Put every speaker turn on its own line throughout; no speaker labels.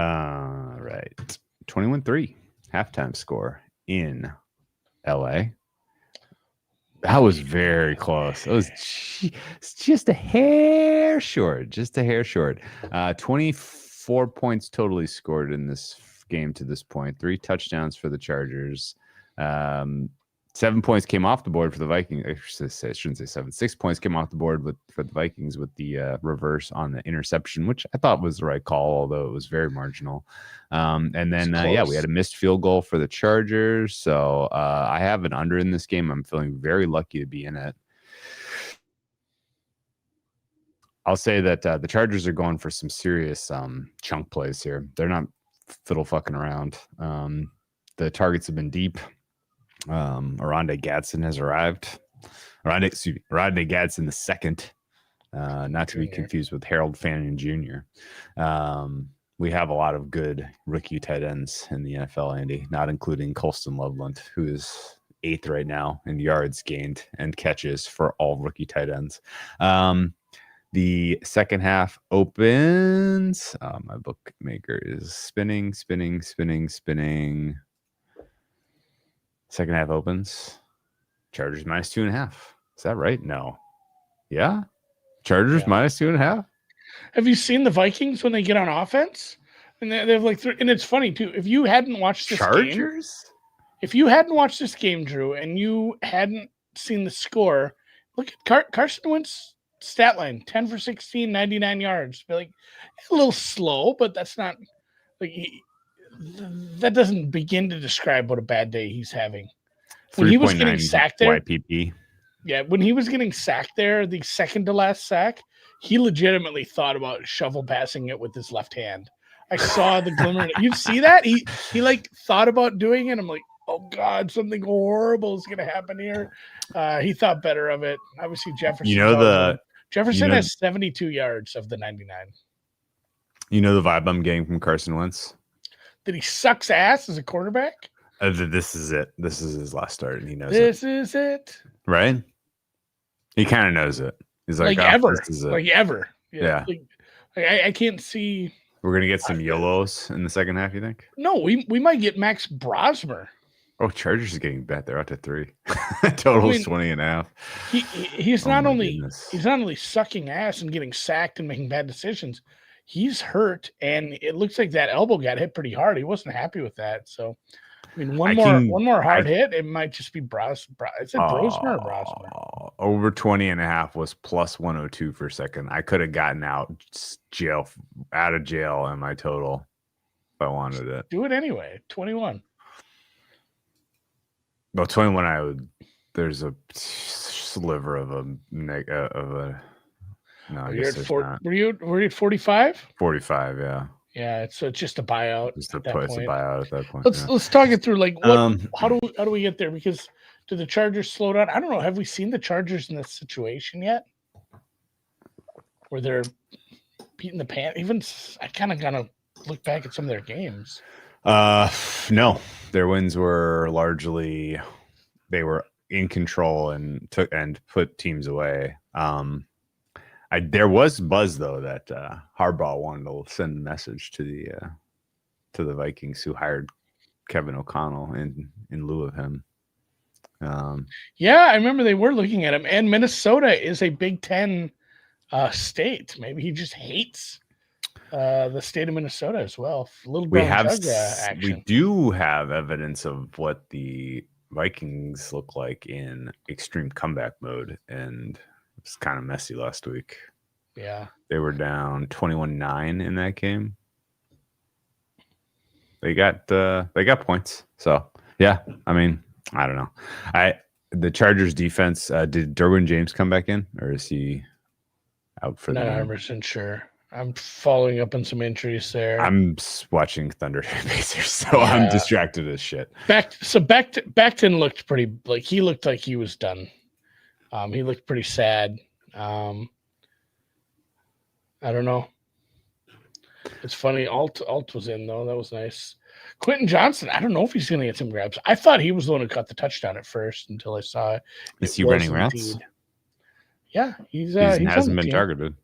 Right. 21-3 halftime score in LA. That was very close. It was just a hair short. 24 points totally scored in this game to this point. 3 touchdowns for the Chargers. 7 points came off the board for the Vikings. I shouldn't say 7. 6 points came off the board for the Vikings with the reverse on the interception, which I thought was the right call, although it was very marginal. And then, we had a missed field goal for the Chargers. So I have an under in this game. I'm feeling very lucky to be in it. I'll say that the Chargers are going for some serious chunk plays here. They're not fiddle fucking around. The targets have been deep. Oronde Gadsden has arrived. Oronde Gadsden the second, not to be confused with Harold Fanning Jr. We have a lot of good rookie tight ends in the NFL, Andy, not including Colston Loveland, who is 8th right now in yards gained and catches for all rookie tight ends. The second half opens. My bookmaker is spinning. Second half opens. Chargers minus 2.5. Is that right? No. Yeah? Chargers minus 2.5?
Have you seen the Vikings when they get on offense? And they have like and it's funny too. If you hadn't watched this game, Drew, and you hadn't seen the score, look at Carson Wentz stat line: 10 for 16, 99 yards. Like a little slow, but that's not like that doesn't begin to describe what a bad day he's having. When he was getting sacked there,
YPP.
Yeah, when he was getting sacked there, the second to last sack, he legitimately thought about shovel passing it with his left hand. I saw the glimmer. You see that? He like thought about doing it. I'm like, oh God, something horrible is going to happen here. He thought better of it. Obviously, Jefferson. Jefferson has 72 yards of the 99.
You know the vibe I'm getting from Carson Wentz?
That he sucks ass as a quarterback?
This is it. This is his last start, and he knows
this is it.
Right? He kind of knows it. He's like
ever.
This is it.
Like ever.
Yeah.
I can't see.
We're going to get some YOLOs in the second half, you think?
No, we might get Max Brosmer.
Oh, Chargers is getting bet. They're out to 3. Total is 20.5.
He's not only sucking ass and getting sacked and making bad decisions. He's hurt, and it looks like that elbow got hit pretty hard. He wasn't happy with that. So, I mean, one more hard hit, it might just be Brosmer. Is it Brosmer or Brosmer?
Over 20.5 was plus 102 for a second. I could have gotten out of jail in my total if I wanted it.
Do it anyway. 21.
Well, 21, there's a sliver of a no, I guess there's not.
Were you at 45?
45, yeah.
Yeah, it's just a buyout.
It's a buyout at that point.
Let's talk it through. Like, how do we get there? Because do the Chargers slow down? I don't know. Have we seen the Chargers in this situation yet, where they're beating the pants? Even I kind of gotta look back at some of their games.
No, their wins were largely they were in control and put teams away. There was buzz though that Harbaugh wanted to send a message to the Vikings, who hired Kevin O'Connell in lieu of him.
Yeah, I remember they were looking at him, and Minnesota is a Big Ten state. Maybe he just hates the state of Minnesota as well.
We do have evidence of what the Vikings look like in extreme comeback mode, and it's kind of messy last week.
Yeah.
They were down 21-9 in that game. They got points. So, yeah, I mean, I don't know. The Chargers defense, did Derwin James come back in, or is he out for the
game? Not 100% sure. I'm following up on some injuries there.
I'm watching Thunder Pacers, so yeah. I'm distracted as shit.
Becton looked pretty, like he looked like he was done. He looked pretty sad. I don't know. It's funny. Alt was in though. That was nice. Quentin Johnson. I don't know if he's going to get some grabs. I thought he was the one who caught the touchdown at first until I saw it.
Is he running routes?
Yeah, he
hasn't been targeted.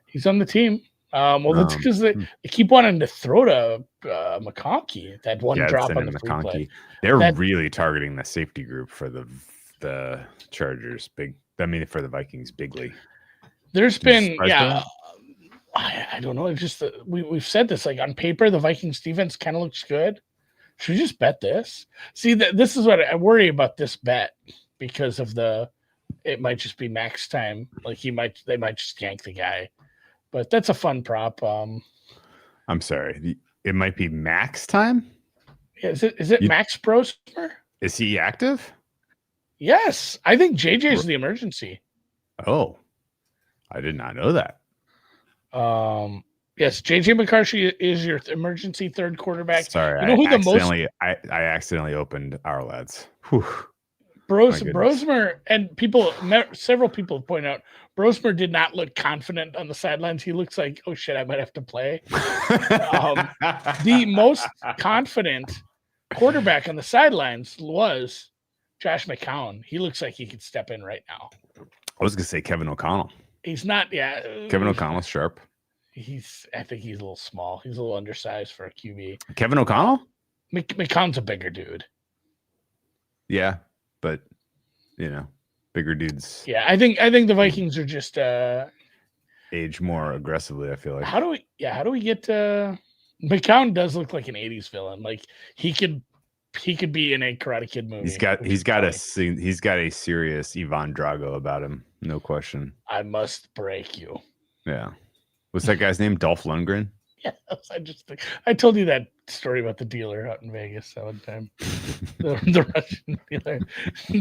He's on the team. Well, that's because they keep wanting to throw to McConkey, that one drop on the free play.
They're really targeting the safety group for the Chargers. For the Vikings, bigly.
There's been, I don't know. It's just we've said this, like, on paper, the Vikings defense kind of looks good. Should we just bet this? See, this is what I worry about this bet, because of it might just be max time. Like they might just yank the guy, but that's a fun prop.
I'm sorry, it might be max time.
Yeah, is it Max Brosmer?
Is he active?
Yes, I think JJ's the emergency.
Oh, I did not know that.
Yes, JJ McCarthy is your emergency third quarterback.
Sorry, I accidentally opened our lads.
Brosmer, and several people have pointed out, Brosmer did not look confident on the sidelines. He looks like, oh shit, I might have to play. The most confident quarterback on the sidelines was Josh McCown. He looks like he could step in right now.
I was gonna say Kevin O'Connell.
He's not. Yeah,
Kevin O'Connell's sharp.
I think he's a little small. He's a little undersized for a QB.
Kevin O'Connell?
McCown's a bigger dude.
Yeah, but bigger dudes.
Yeah, I think the Vikings are just
age more aggressively, I feel like.
How do we get McCown does look like an 80s villain. Like he could be in a Karate Kid movie.
He's got a serious Ivan Drago about him, no question.
I must break you.
Yeah. What's that guy's name? Dolph Lundgren?
Yes, I told you that story about the dealer out in Vegas that one time. the Russian dealer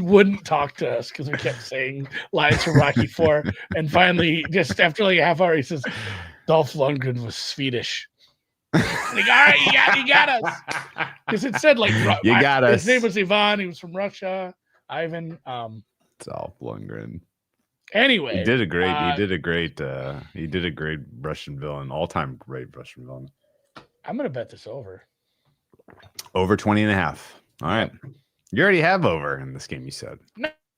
wouldn't talk to us because we kept saying lines from Rocky IV. And finally, just after like a half hour, he says, Dolph Lundgren was Swedish. Like, all right, you got us. Because it said, like,
you got us.
His name was Ivan. He was from Russia. Ivan.
Dolph Lundgren.
Anyway,
he did a great Russian villain, all-time great Russian villain.
I'm gonna bet this over
20.5. All right, you already have over in this game. You said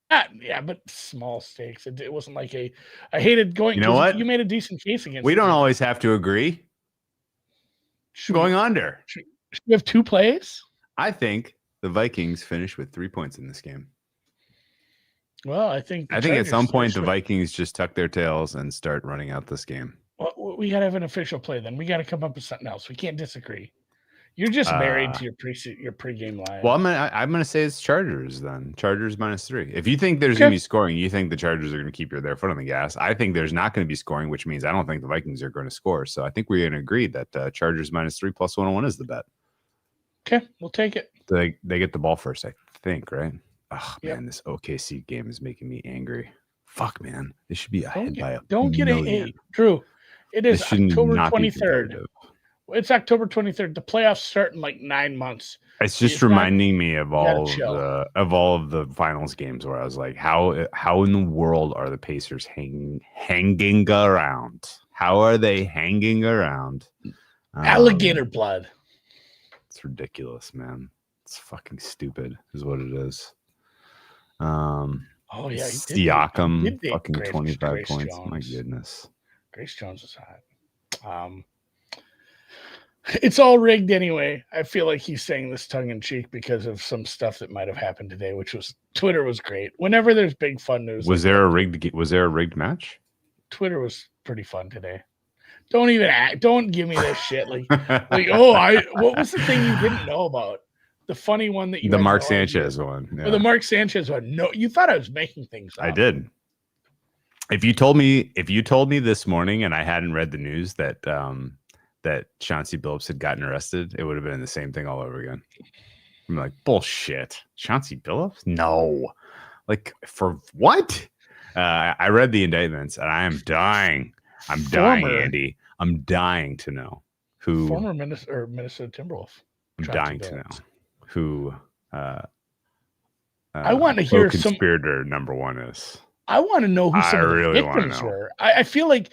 but small stakes. It wasn't like I hated going.
You know what?
You made a decent case against.
We don't always have to agree. Going under.
Should we have two plays?
I think the Vikings finish with 3 points in this game.
Well, I think
at some point the Vikings just tuck their tails and start running out this game.
Well, we got to have an official play then. We got to come up with something else. We can't disagree. You're just married to your pregame line.
Well, I'm gonna say it's Chargers then. Chargers -3. If you think there's gonna be scoring, you think the Chargers are gonna keep their foot on the gas. I think there's not gonna be scoring, which means I don't think the Vikings are going to score. So I think we're gonna agree that Chargers -3 plus 101 is the bet.
Okay, we'll take it.
They get the ball first, I think, right? Oh man, this OKC game is making me angry. Fuck, man, they should be ahead by a
Don't get
million.
Drew. It is October 23rd. It's October 23rd. The playoffs start in like 9 months.
It's just reminding me of all of the finals games where I was like, how in the world are the Pacers hanging around? How are they hanging around?
Alligator blood.
It's ridiculous, man. It's fucking stupid, is what it is. Siakam, fucking 25 points. Jones. My goodness.
Grace Jones is hot. It's all rigged anyway. I feel like he's saying this tongue in cheek because of some stuff that might have happened today, which was Twitter was great. Whenever there's big fun news,
was there a rigged match?
Twitter was pretty fun today. Don't give me this shit. What was the thing you didn't know about? The funny one that you
the Mark Sanchez one. Yeah.
Or the Mark Sanchez one. No, you thought I was making things up.
I did. If you told me this morning and I hadn't read the news that Chauncey Billups had gotten arrested, it would have been the same thing all over again. I'm like, bullshit. Chauncey Billups? No. Like, for what? I read the indictments and I am dying. I'm dying, Andy. I'm dying to know who.
Former Minnesota Timberwolf.
I'm dying to know who.
I want to hear
conspirator number one is.
I want to know who
I
some of the
really wanna
victims
know.
were. I feel like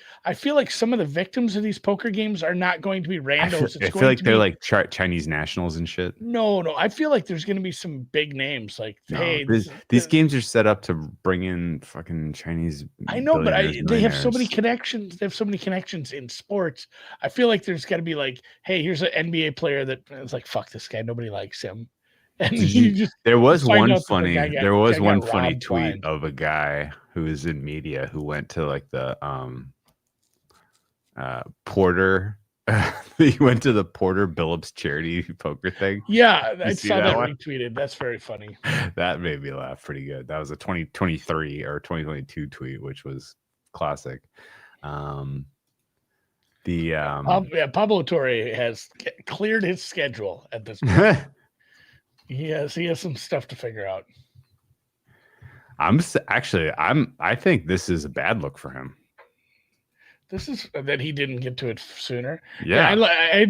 some of the victims of these poker games are not going to be randos.
I feel like they're like Chinese nationals and shit.
No. I feel like there's going to be some big names. Like,
No,
hey,
these games are set up to bring in fucking Chinese
I know, but
billionaires,
they have so many
millionaires.
connections. They have so many connections in sports. I feel like there's got to be like, hey, here's an NBA player that is like, fuck this guy, nobody likes him, and
There
you
was
find
one
out that the guy
funny
got robbed
tweet
blind.
of a guy who is in media who went to like the Porter. He went to the Porter Billups charity poker thing.
Yeah, I
see
saw
that
that
one?
retweeted. That's very funny.
That made me laugh pretty good. That was a 2023 or 2022 tweet, which was classic.
Pablo Torre has cleared his schedule at this point. he has some stuff to figure out.
I think this is a bad look for him.
This is that he didn't get to it sooner.
Yeah,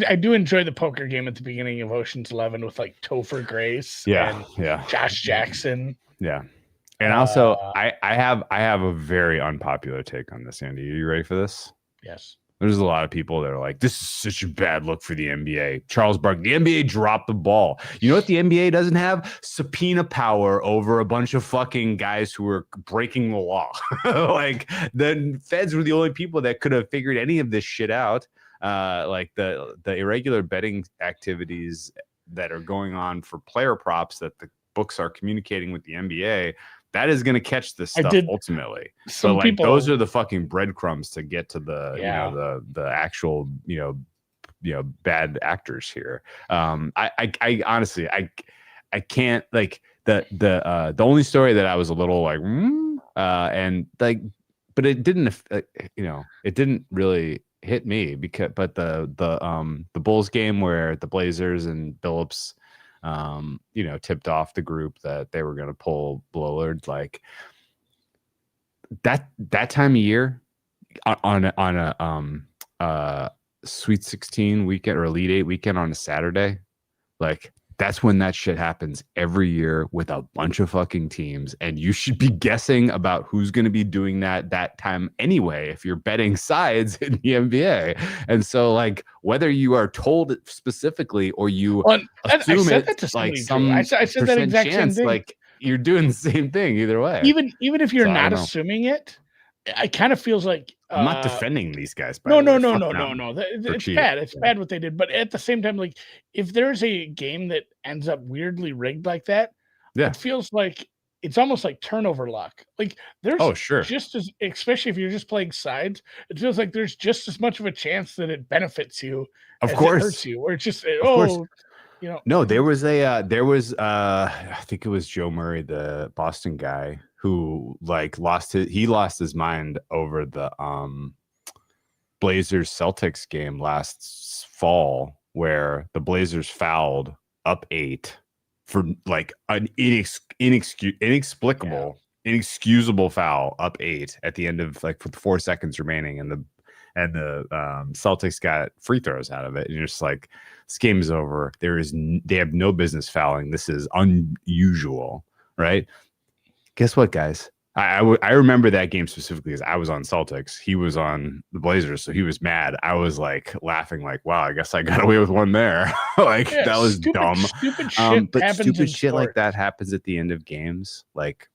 I do enjoy the poker game at the beginning of Ocean's 11 with like Topher Grace and Josh Jackson.
Yeah. And also I have a very unpopular take on this, Andy. Are you ready for this?
Yes.
There's a lot of people that are like, this is such a bad look for the NBA. Charles Barkley, the NBA dropped the ball. You know what the NBA doesn't have? Subpoena power over a bunch of fucking guys who were breaking the law. Like the feds were the only people that could have figured any of this shit out. Like the irregular betting activities that are going on for player props that the books are communicating with the NBA. That is going to catch this stuff ultimately. So like those are the fucking breadcrumbs to get to the the actual bad actors here. I honestly I can't like the only story that I was a little like and like, but it didn't it didn't really hit me but the Bulls game where the Blazers and Billups tipped off the group that they were going to pull Lillard, like that time of year on a Sweet 16 weekend or Elite 8 weekend on a Saturday, like that's when that shit happens every year with a bunch of fucking teams, and you should be guessing about who's going to be doing that time anyway if you're betting sides in the NBA. And so like whether you are told specifically or you assume it's like some
I said that exact
chance,
same thing.
like you're doing the same thing either way.
Even if you're not assuming it, it kind of feels like
I'm not defending these guys.
No. It's bad. It's bad what they did. But at the same time, like if there's a game that ends up weirdly rigged like that, it feels like it's almost like turnover luck. Like there's just as, especially if you're just playing sides, it feels like there's just as much of a chance that it benefits you
as
it hurts you. Or it's just
No, there was I think it was Joe Murray, the Boston guy, who like lost his mind over the Blazers Celtics game last fall where the Blazers fouled up 8 for like an inexplicable foul up 8 at the end of like with 4 seconds remaining, and the Celtics got free throws out of it, and you're just like, this game is over. They have no business fouling. This is unusual, right? Guess what, guys? I remember that game specifically because I was on Celtics. He was on the Blazers, so he was mad. I was like laughing, like, "Wow, I guess I got away with one there." Like that was dumb.
Stupid shit
but stupid shit like that happens at the end of games, like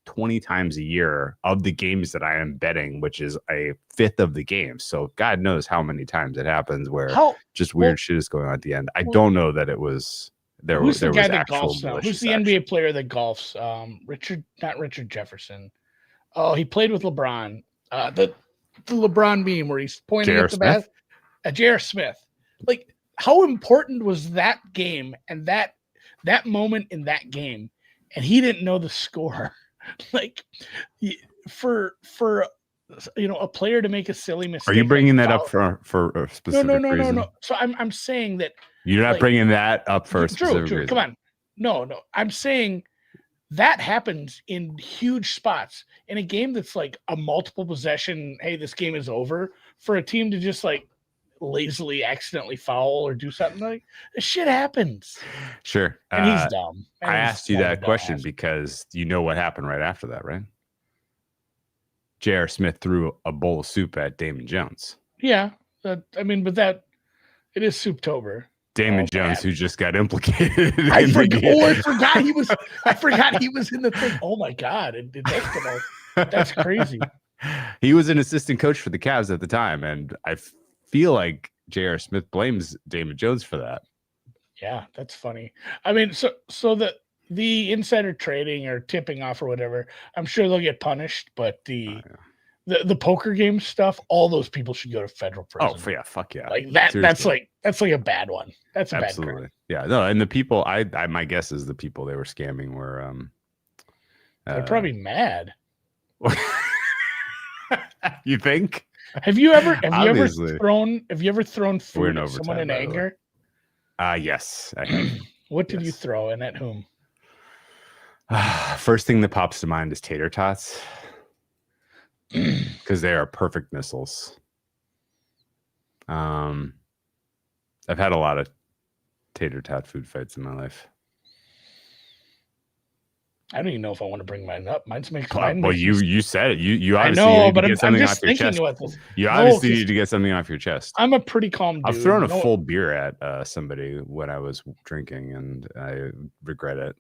20 times a year of the games that I am betting, which is a fifth of the game. So God knows how many times it happens where just weird shit is going on at the end. I don't know that it was.
Who's the guy that golfs now? Who's the NBA player that golfs? Not Richard Jefferson. Oh, he played with LeBron. The LeBron meme where he's pointing at the bat. J.R. Smith. Like, how important was that game and that moment in that game? And he didn't know the score. Like, for a player to make a silly mistake.
Are you bringing that up for a specific reason?
No. So I'm saying that.
You're not bringing that up for a specific reason.
Come on. No. I'm saying that happens in huge spots in a game that's like a multiple possession. Hey, this game is over, for a team to just like lazily accidentally foul or do something like this. Shit happens.
Sure.
And he's dumb.
I asked you that question because you know what happened right after that, right? J.R. Smith threw a bowl of soup at Damon Jones.
Yeah, but it is Souptober.
Damon Jones, who just got implicated.
I forgot he was. I forgot he was in the thing. Oh my god! That's crazy.
He was an assistant coach for the Cavs at the time, and I feel like J.R. Smith blames Damon Jones for that.
Yeah, that's funny. I mean, so the insider trading or tipping off or whatever, I'm sure they'll get punished. But the poker game stuff, all those people should go to federal prison.
Oh yeah, fuck yeah!
Like that. Seriously. That's like a bad one. That's a
absolutely
bad crime.
Yeah. No, and the people my guess is the people they were scamming were
they're probably mad.
You think?
Have you ever thrown food at someone in anger?
Yes, I have.
What did you throw and at whom?
First thing that pops to mind is tater tots, because they are perfect missiles. I've had a lot of tater tot food fights in my life. I
don't even know if I want to bring mine up. Mine's makes
mine. Well, you said it. You obviously
need to
get something off your chest. You obviously need to get something off your chest.
I'm a pretty calm dude.
I've thrown a full beer at somebody when I was drinking, and I regret it.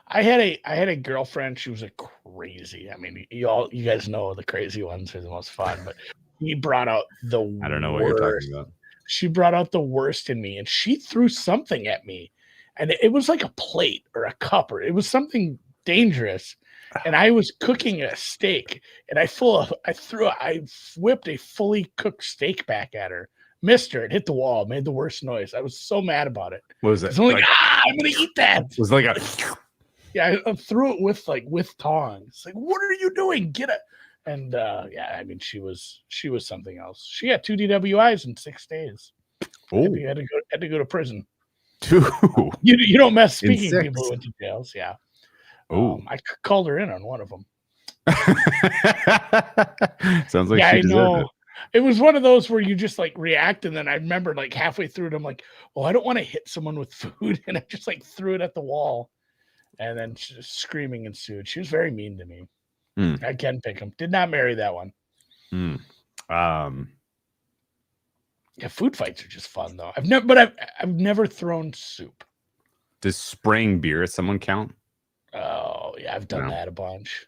I had a girlfriend. She was a crazy. I mean, you guys know the crazy ones are the most fun. But he brought out the
I don't know what you're talking about.
She brought out the worst in me, and she threw something at me, and it was like a plate or a cup, or it was something dangerous. And I was cooking a steak, and I whipped a fully cooked steak back at her. Missed her. It hit the wall. Made the worst noise. I was so mad about it.
What was it?
I'm like, I'm gonna eat that.
It was like a.
Yeah, I threw it with tongs. Like, what are you doing? Get it. And I mean, she was something else. She got 2 DWIs in 6 days.
Oh,
had to go to prison.
2.
You don't mess speaking people who went to jails. Yeah.
Oh,
I called her in on one of them.
Sounds like she deserved
it was one of those where you just like react, and then I remember like halfway through it, I'm like, well, I don't want to hit someone with food, and I just like threw it at the wall, and then screaming ensued. She was very mean to me. I can pick him. Did not marry that one. Yeah, food fights are just fun though. I've never thrown soup.
Does spraying beer at someone count?
Oh yeah, I've done that a bunch.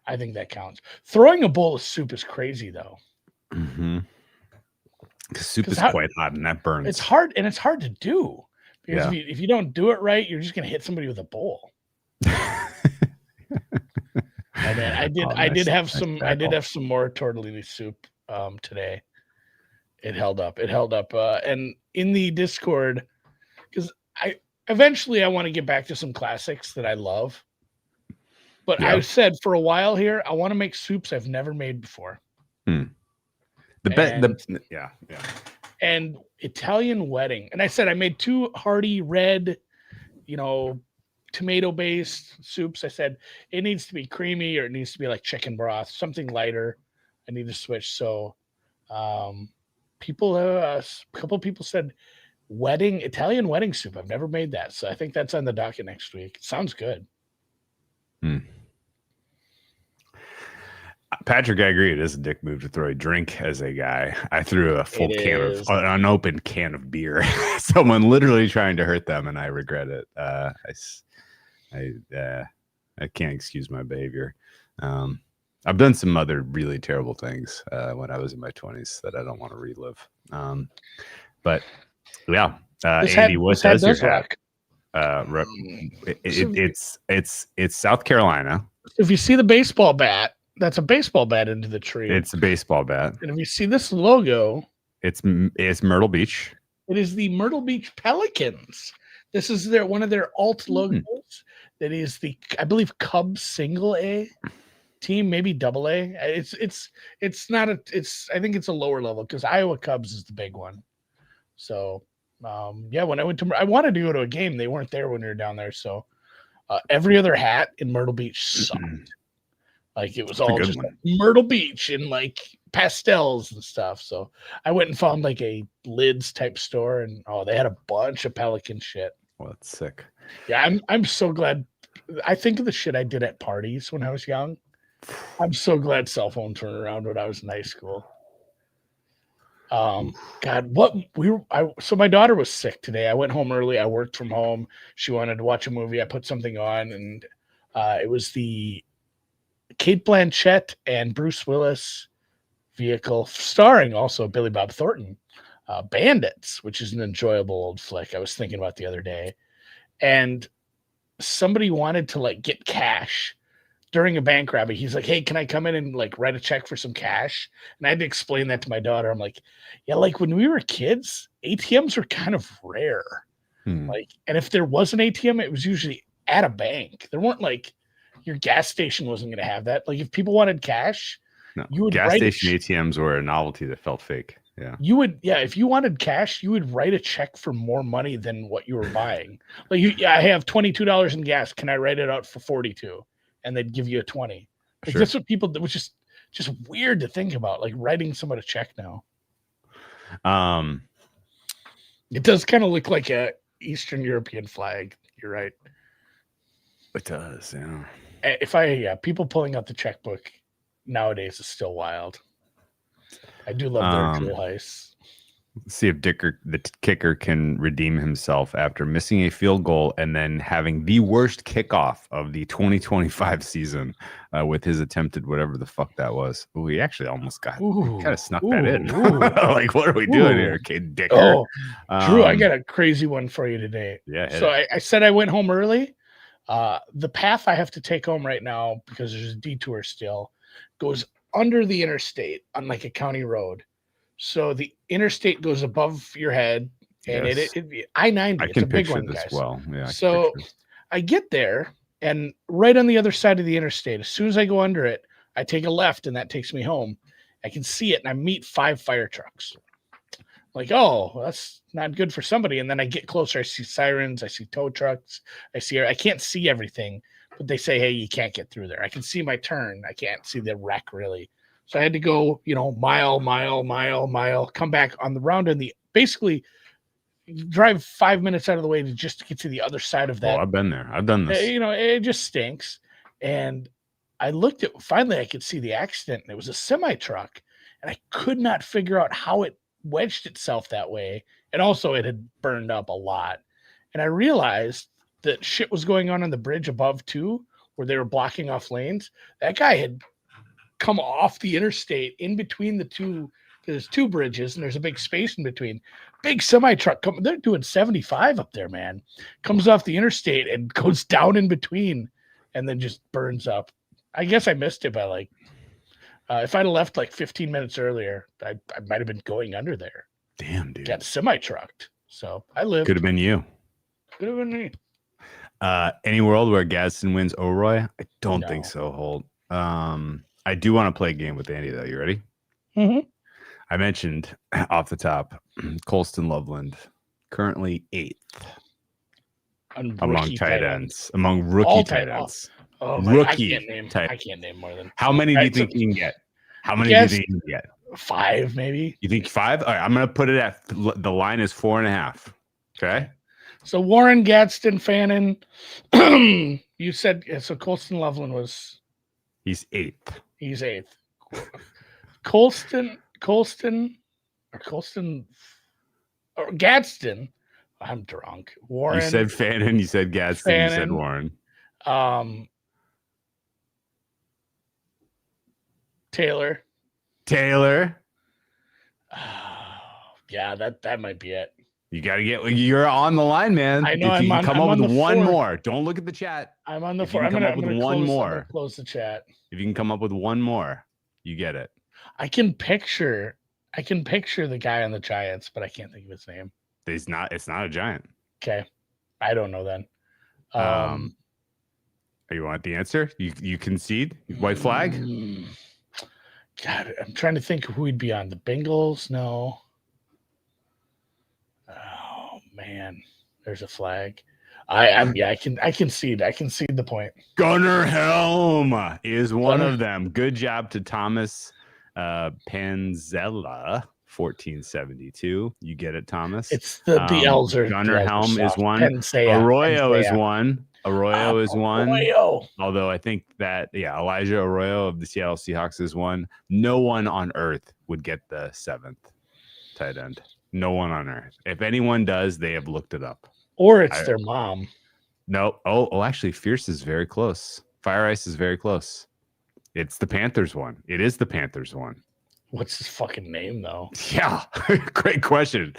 I think that counts. Throwing a bowl of soup is crazy though.
Because soup is quite hot and that burns.
It's hard, and it's hard to do because if you don't do it right, you're just gonna hit somebody with a bowl. And then I did have some more tortellini soup today. It held up. And in the Discord, because I want to get back to some classics that I love. But I've said for a while here, I want to make soups I've never made before. And Italian wedding. And I said I made 2 hearty red, tomato-based soups. I said it needs to be creamy, or it needs to be like chicken broth, something lighter. I need to switch. So a couple people said Italian wedding soup. I've never made that. So I think that's on the docket next week. It sounds good.
Patrick, I agree. It is a dick move to throw a drink as a guy. I threw a full an unopened can of beer. Someone literally trying to hurt them, and I regret it. I can't excuse my behavior. I've done some other really terrible things when I was in my 20s that I don't want to relive. But yeah, Andy, what does your hat? It's South Carolina.
If you see the baseball bat, that's a baseball bat into the tree.
It's a baseball bat.
And if you see this logo,
it's Myrtle Beach.
It is the Myrtle Beach Pelicans. This is one of their alt logos. That is I believe Cubs single A team, maybe double A. It's not I think it's a lower level because Iowa Cubs is the big one. So when I went to, I wanted to go to a game. They weren't there when we were down there. So every other hat in Myrtle Beach sucked. Like it was all just like Myrtle Beach and like pastels and stuff. So I went and found like a lids type store, and they had a bunch of Pelican shit.
Well, that's sick.
Yeah, I'm so glad. I think of the shit I did at parties when I was young. I'm so glad cell phones weren't around when I was in high school. God, so my daughter was sick today. I went home early. I worked from home. She wanted to watch a movie. I put something on, and it was the Kate Blanchett and Bruce Willis vehicle, starring also Billy Bob Thornton, Bandits, which is an enjoyable old flick I was thinking about the other day. And somebody wanted to like get cash during a bank robbery. He's like, hey, can I come in and like write a check for some cash? And I had to explain that to my daughter. I'm like, yeah, like when we were kids, ATMs were kind of rare. Like, and if there was an ATM, it was usually at a bank. There weren't like your gas station wasn't going to have that. Like if people wanted cash,
No,
you would
gas
write
station ATMs were a novelty that felt fake. Yeah.
You would, yeah. If you wanted cash, you would write a check for more money than what you were buying. Like, I have $22 in gas. Can I write it out for 42? And they'd give you a 20. Like,
Sure.
that's what people. It was just weird to think about, like writing someone a check now. It does kind of look like a Eastern European flag. You're right.
It does. Yeah.
People pulling out the checkbook nowadays is still wild. I do love their drill heists.
See if the kicker can redeem himself after missing a field goal and then having the worst kickoff of the 2025 season with his attempted whatever the fuck that was. Oh, he actually almost kind of snuck that in. Like, what are we doing here, kid Dicker?
Oh, Drew, I got a crazy one for you today.
Yeah.
So I said I went home early. The path I have to take home right now, because there's a detour still, goes under the interstate on like a county road. So the interstate goes above your head, and
yes.
it I-90.
I
it's
can
a big
picture
one,
this
guys.
well. Yeah.
So I get there, and right on the other side of the interstate, as soon as I go under it, I take a left, and that takes me home. I can see it, and I meet 5 fire trucks. Like, oh, well, that's not good for somebody. And then I get closer. I see sirens. I see tow trucks. I can't see everything, but they say, hey, you can't get through there. I can see my turn. I can't see the wreck really. So I had to go, mile, come back on the round, and basically drive 5 minutes out of the way to get to the other side of that.
Oh, I've been there. I've done this.
It just stinks. And I finally I could see the accident, and it was a semi truck, and I could not figure out how it wedged itself that way. And also it had burned up a lot. And I realized that shit was going on the bridge above too, where they were blocking off lanes. That guy had come off the interstate in between the two. There's 2 bridges and there's a big space in between. Big semi truck they're doing 75 up there, man. Comes off the interstate and goes down in between and then just burns up. I guess I missed it by like if I'd have left like 15 minutes earlier, I might have been going under there.
Damn, dude.
Got semi-trucked. So I lived.
Could have been you.
Could have been me.
Any world where Gadsden wins O'Roy? I don't think so, Holt. I do want to play a game with Andy, though. You ready?
Mm-hmm.
I mentioned off the top, Colston Loveland, currently 8th among tight ends. Among rookie tight ends.
Oh,
rookie.
I can't name more than.
How many do you think you can get? How many do you think you can get?
5, maybe.
You think 5? All right, I'm going to put it at the line is 4.5. Okay.
So Warren, Gadsden, Fannin. You said so. Colston Loveland was.
He's 8th.
He's 8th. Colston or Gadsden. I'm drunk. Warren.
You said Fannin. You said Gadsden. Fannin, you said Warren.
Taylor. Yeah, that might be it.
You got to you're on the line, man.
I know.
If you can come up with one
4.
more, don't look at the chat.
I'm on the
if
4.
I'm going to come up with one more.
Close the chat.
If you can come up with one more, you get it.
I can picture the guy on the Giants, but I can't think of his name.
It's not a Giant.
Okay. I don't know then.
You want the answer? You concede? White flag?
God, I'm trying to think who he'd be on. The Bengals? No. Oh man, there's a flag. I concede. I concede the point.
Gunnar Helm is one of them. Good job to Thomas Panzella, 1472. You get it, Thomas.
It's the L's are
Gunnar Helm is one.
Pensea,
Arroyo is one. Arroyo is one.
Arroyo.
Although I think that, Elijah Arroyo of the Seattle Seahawks is one. No one on earth would get the 7th tight end. No one on earth. If anyone does, they have looked it up.
Or it's their mom.
No. Oh, actually, Fierce is very close. Fire Ice is very close. It's the Panthers one. It is the Panthers one.
What's his fucking name, though?
Yeah, great question.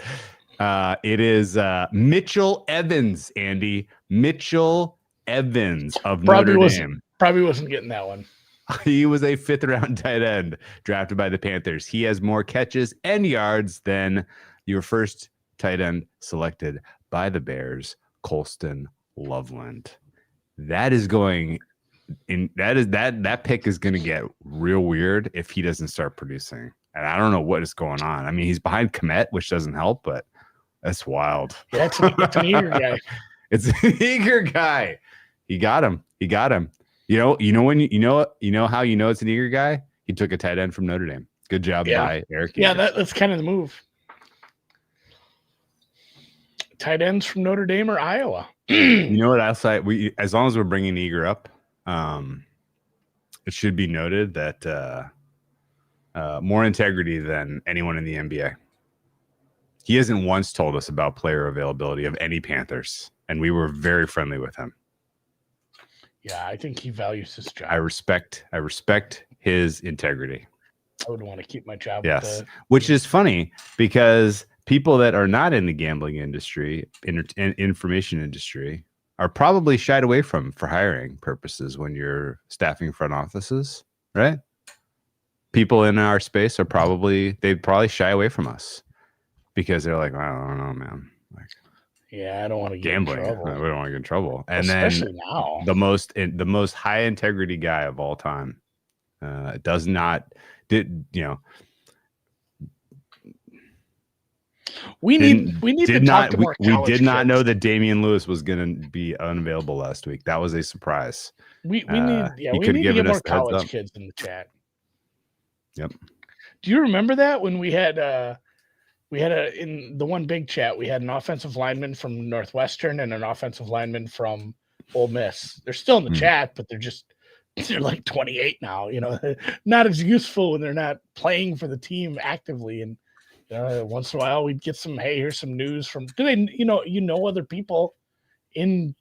It is Mitchell Evans, Andy. Mitchell Evans of Notre Dame.
Probably wasn't getting that one.
He was a 5th-round tight end drafted by the Panthers. He has more catches and yards than your first tight end selected by the Bears, Colston Loveland. That is going in. That pick is going to get real weird if he doesn't start producing. And I don't know what is going on. I mean, he's behind Komet, which doesn't help, but that's wild.
Yeah, it's an eager guy.
It's an eager guy. He got him. You know how you know it's an eager guy? He took a tight end from Notre Dame. Good job by Eric.
Yeah, that's kind of the move. Tight ends from Notre Dame or Iowa.
You know what else? As long as we're bringing Eager up, it should be noted that more integrity than anyone in the NBA. He hasn't once told us about player availability of any Panthers, and we were very friendly with him.
Yeah, I think he values his job.
I respect his integrity.
I would want to keep my job.
Yes, which is funny because people that are not in the gambling industry, information industry, are probably shied away from for hiring purposes when you're staffing front offices, right? People in our space they'd probably shy away from us because they're like, I don't know, man. Like,
yeah, I don't want to get
gambling.
in trouble.
We don't want to get in trouble. And
especially
then
now,
the most high integrity guy of all time
we need to talk to more
we did not
kids.
know that Damian Lewis was going to be unavailable last week. That was a surprise.
We need to get more college kids in the chat.
Yep.
Do you remember that when we had in the one big chat, we had an offensive lineman from Northwestern and an offensive lineman from Ole Miss. They're still in the chat, but they're like 28 now, not as useful when they're not playing for the team actively. And once in a while we'd get here's some news from, other people in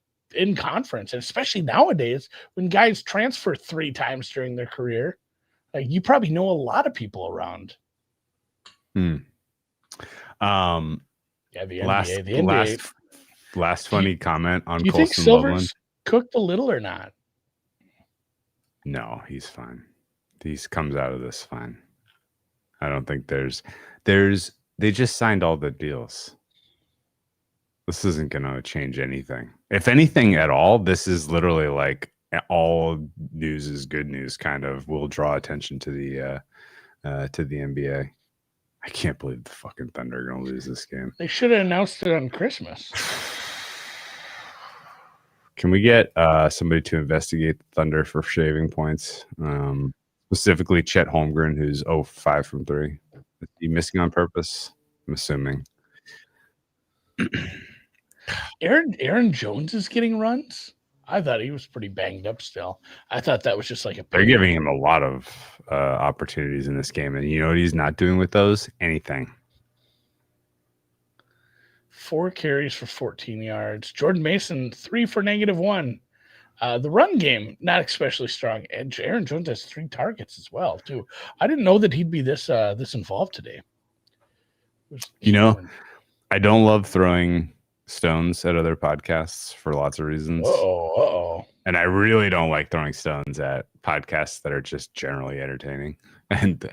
conference, and especially nowadays when guys transfer 3 times during their career, like you probably know a lot of people around.
The
NBA.
Last funny comment on
do you think Silver's cooked a little or not?
No, he's fine. He comes out of this fine. I don't think they just signed all the deals. This isn't going to change anything. If anything at all, this is literally like all news is good news kind of will draw attention to the NBA. I can't believe the fucking Thunder are going to lose this game.
They should have announced it on Christmas.
Can we get somebody to investigate the Thunder for shaving points? Specifically, Chet Holmgren, who's 0-5 from 3. Is he missing on purpose? I'm assuming.
Aaron Jones is getting runs? I thought he was pretty banged up still. I thought that was just like
They're giving him a lot of opportunities in this game. And you know what he's not doing with those? Anything.
4 carries for 14 yards. Jordan Mason, 3 for -1. The run game, not especially strong. And Aaron Jones has 3 targets as well, too. I didn't know that he'd be this involved today.
I don't love throwing stones at other podcasts for lots of reasons. And I really don't like throwing stones at podcasts that are just generally entertaining and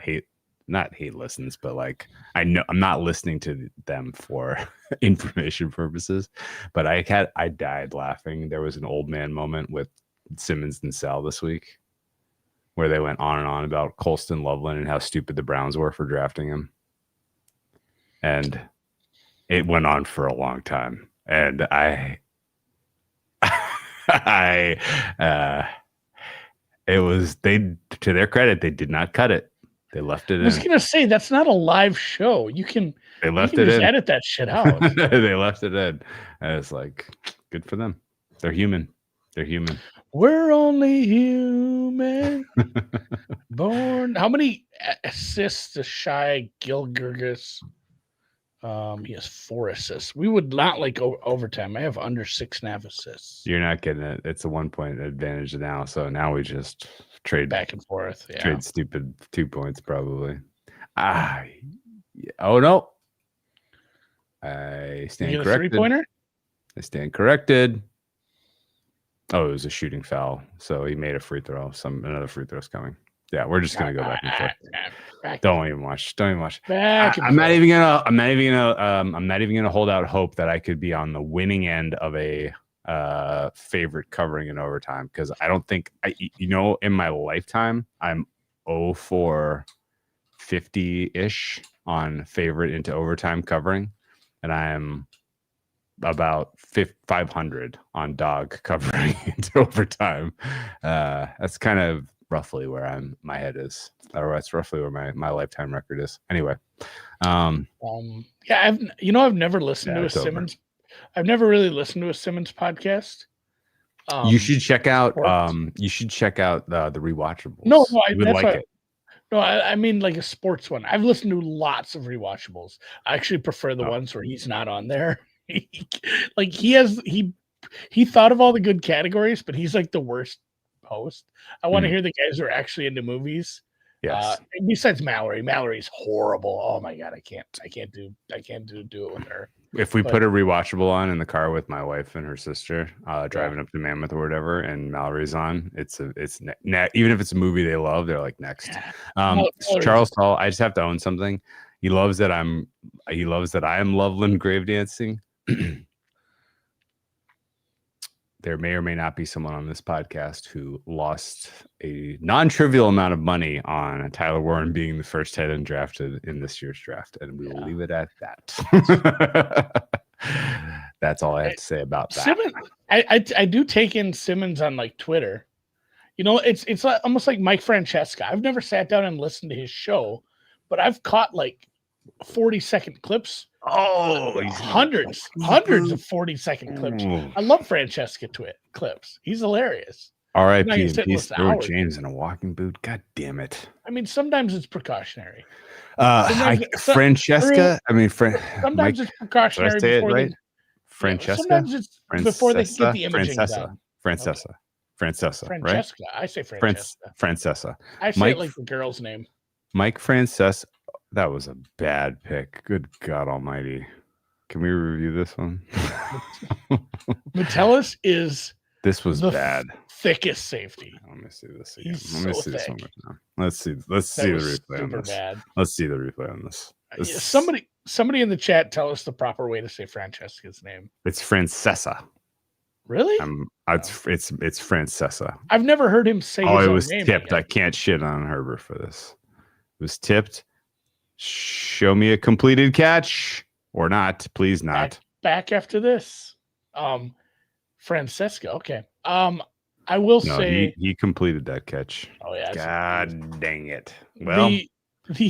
not hate listens, but like I'm not listening to them for information purposes. But I died laughing. There was an old man moment with Simmons and Sal this week where they went on and on about Colston Loveland and how stupid the Browns were for drafting him. And it went on for a long time. And to their credit, they did not cut it. They left it in.
I was gonna say that's not a live show. They left it in. Edit that shit out.
They left it in. And it's like, good for them. They're human. They're human.
We're only human. Born. How many assists does Shai Gilgeous? He has 4 assists. We would not like overtime. I have under 6.5 assists.
You're not getting it. It's a 1-point advantage now. So now we just trade
Back and forth. Yeah.
Trade stupid 2 points probably. Oh no. I stand corrected.
3-pointer?
I stand corrected. Oh, it was a shooting foul. So he made a free throw. Another free throw's coming. Yeah, we're just gonna go back and forth. Don't even watch. I'm not even gonna hold out hope that I could be on the winning end of a favorite covering in overtime, because I don't think in my lifetime I'm 0 for 50-ish on favorite into overtime covering, and I'm about 500 on dog covering into overtime. That's kind of roughly where my head is, or that's roughly where my lifetime record is. Anyway,
I've never listened to a Simmons. I've never really listened to a Simmons podcast.
You should check out. You should check out the rewatchables.
No,
you would like it.
No, I mean like a sports one. I've listened to lots of rewatchables. I actually prefer the ones where he's not on there. He thought of all the good categories, but he's like the worst host. I want to hear the guys who are actually into movies.
Yes.
Besides Mallory's horrible. Oh my god, I can't do it with her.
If we put a rewatchable on in the car with my wife and her sister, driving up to Mammoth or whatever, and Mallory's on, even if it's a movie they love, they're like next. Charles Tall, I just have to own something. He loves that I am Loveland grave dancing. There may or may not be someone on this podcast who lost a non-trivial amount of money on Tyler Warren being the first tight end drafted in this year's draft, and we will leave it at that. That's all I have to say about that.
Simmons, I do take in Simmons on like Twitter. It's almost like Mike Francesca. I've never sat down and listened to his show, but I've caught like 40-second clips.
Oh,
hundreds of 40-second clips. I love Francesca clips. He's hilarious.
R.I.P. and peace through James in a walking boot. God damn it.
I mean, sometimes it's precautionary.
Francesca.
Sometimes it's precautionary.
Did I say it right? Francesca.
Sometimes it's before they get the imaging done.
Francesca. Right?
I say Francesca.
Francesca.
I say it like the girl's name.
Mike Francesca. That was a bad pick. Good God Almighty! Can we review this one?
Metellus is.
This was bad.
Thickest safety.
Let me see this again.
Let me see this one
now. Let's see the replay on this.
Bad.
Let's see the replay on this.
Somebody in the chat tell us the proper way to say Francesca's name.
It's Francesca.
Really?
It's Francesca.
I've never heard him say.
Oh, it was tipped. I can't shit on Herbert for this. It was tipped. Show me a completed catch or not, please not.
Back after this. Francesca. Okay. I will say
he completed that catch.
Oh yeah.
God dang it. Well,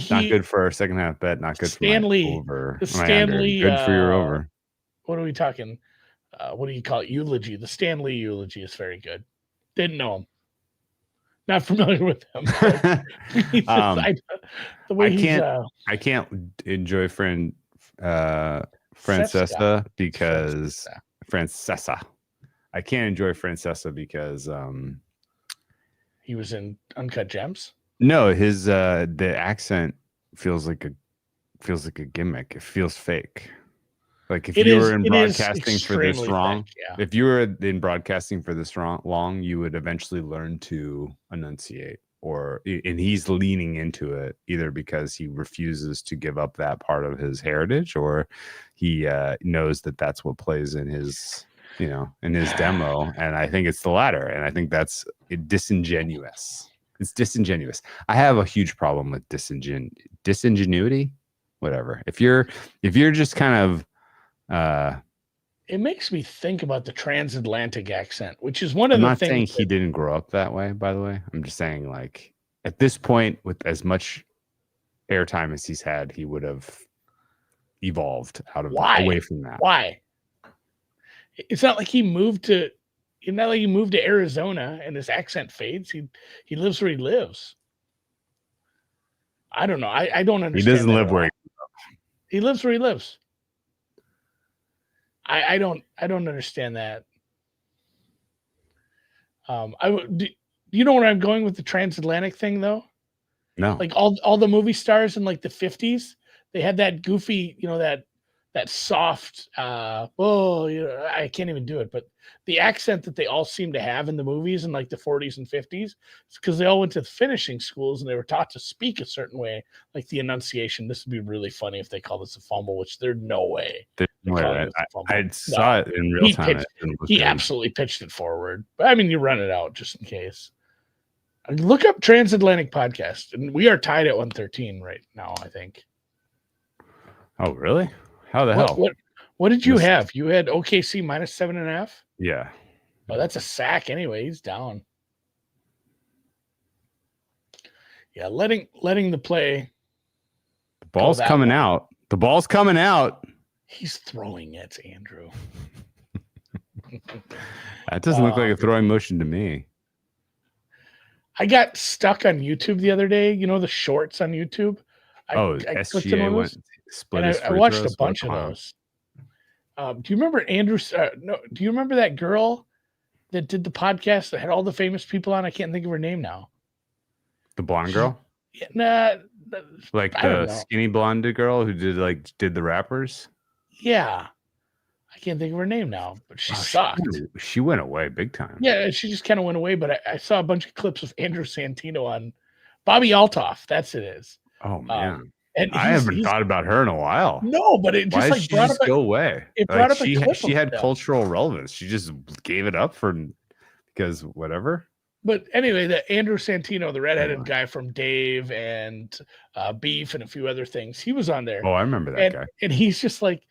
not good for our second half bet. Not good
Stanley,
for my over.
The Stanley.
Good for your over.
What are we talking? What do you call it? Eulogy. The Stanley eulogy is very good. Didn't know him. Not familiar with him. I can't
enjoy Francesca because Francesca. I can't enjoy Francesca because
he was in Uncut Gems.
No, his the accent feels like a gimmick. It feels fake. Like if you were in broadcasting for this long, if you were in broadcasting for this long, you would eventually learn to enunciate. And he's leaning into it either because he refuses to give up that part of his heritage, or he knows that that's what plays in his, in his demo. And I think it's the latter. And I think that's disingenuous. It's disingenuous. I have a huge problem with disingenuity. Whatever. If you're just kind of
it makes me think about the transatlantic accent, which is one of the things.
I'm not saying he didn't grow up that way, by the way. I'm just saying, like, at this point, with as much airtime as he's had, he would have evolved away from that.
Why? It's not like he moved to not like he moved to Arizona and his accent fades. He lives where he lives. I don't know. I don't understand.
He doesn't live where
he lives where he lives. I don't understand that. Do you know where I'm going with the transatlantic thing though?
No.
Like all the movie stars in like the 50s, they had that goofy, that soft I can't even do it, but the accent that they all seem to have in the movies in like the 40s and 50s, it's because they all went to finishing schools and they were taught to speak a certain way, like the enunciation. This would be really funny if they call this a fumble, which there's no way.
I saw it in real time.
He absolutely pitched it forward. But I mean, you run it out just in case. Look up Transatlantic Podcast, and we are tied at 113 right now, I think.
Oh, really? How the hell?
What did you have? You had OKC minus 7.5?
Yeah.
Oh, that's a sack anyway. He's down. Yeah, letting the play.
The ball's coming out. The ball's coming out.
He's throwing it, Andrew.
That doesn't look like a throwing motion to me.
I got stuck on YouTube the other day. You know the shorts on YouTube? I
SGA went split his free
I watched
throws.
A bunch of those. Do you remember Andrew? No. Do you remember that girl that did the podcast that had all the famous people on? I can't think of her name now.
The blonde girl?
Yeah, nah.
Like the skinny blonde girl who did the rappers?
Yeah. I can't think of her name now, but she sucked.
She went away big time.
Yeah, she just kind of went away, but I saw a bunch of clips of Andrew Santino on Bobby Althoff. That's it is.
Oh, man.
And
I haven't thought about her in a while.
No, but it just
Why did she just go away?
It brought up a clip.
She had cultural relevance. She just gave it up because whatever.
But anyway, the Andrew Santino, the redheaded guy from Dave and Beef and a few other things, he was on there.
Oh, I remember that guy.
And he's just like,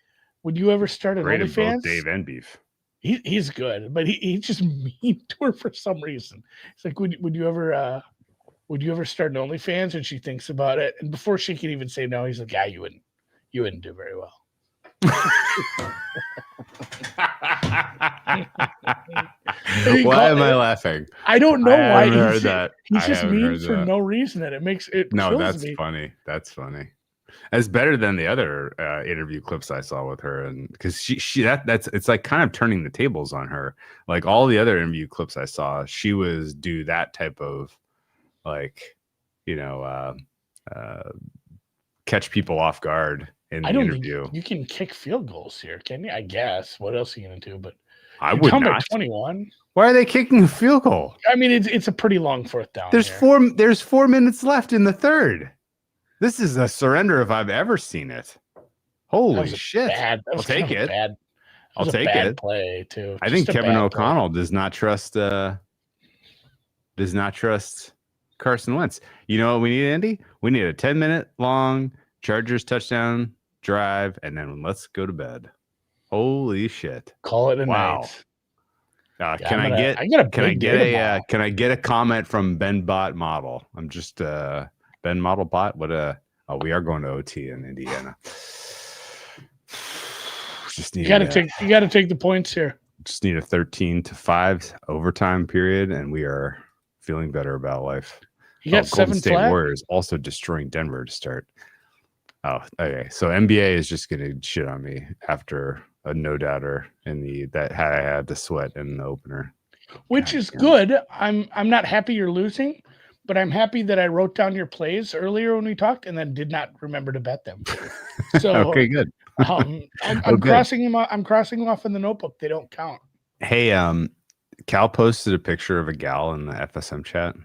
would you ever start an OnlyFans?
Both Dave and Beef.
He's good, but he's just mean to her for some reason. It's like, would you ever start an OnlyFans? And she thinks about it, and before she can even say no, he's like, yeah, you wouldn't do very well.
Why am I laughing?
I don't know why.
He's
just mean for no reason, and it makes it.
No, that's funny. That's funny. That's better than the other interview clips I saw with her, and because it's like kind of turning the tables on her. Like all the other interview clips I saw, she was do that type of catch people off guard in the interview.
You can kick field goals here, can you? I guess. What else are you gonna do? But
I would not.
21.
Why are they kicking a field goal?
I mean, it's a pretty long fourth down.
There's 4 minutes left in the third. This is a surrender if I've ever seen it. Holy shit! I'll take it. I'll take it.
Play too.
I think Kevin O'Connell does not trust Carson Wentz. You know what we need, Andy? We need a 10-minute long Chargers touchdown drive, and then let's go to bed. Holy shit!
Call it a night.
Can I get a comment from Ben Bot Model? I'm just Ben Model Bot. We are going to OT in Indiana.
You got to take the points here.
Just need a 13-5 overtime period, and we are feeling better about life.
You got 7
Golden State Warriors also destroying Denver to start. Oh, okay. So NBA is just gonna shit on me after a no doubter that I had to sweat in the opener,
which is good. I'm not happy you're losing, but I'm happy that I wrote down your plays earlier when we talked and then did not remember to bet them. So
okay, good.
I'm crossing them. I'm crossing them off in the notebook. They don't count.
Hey, Cal posted a picture of a gal in the FSM chat.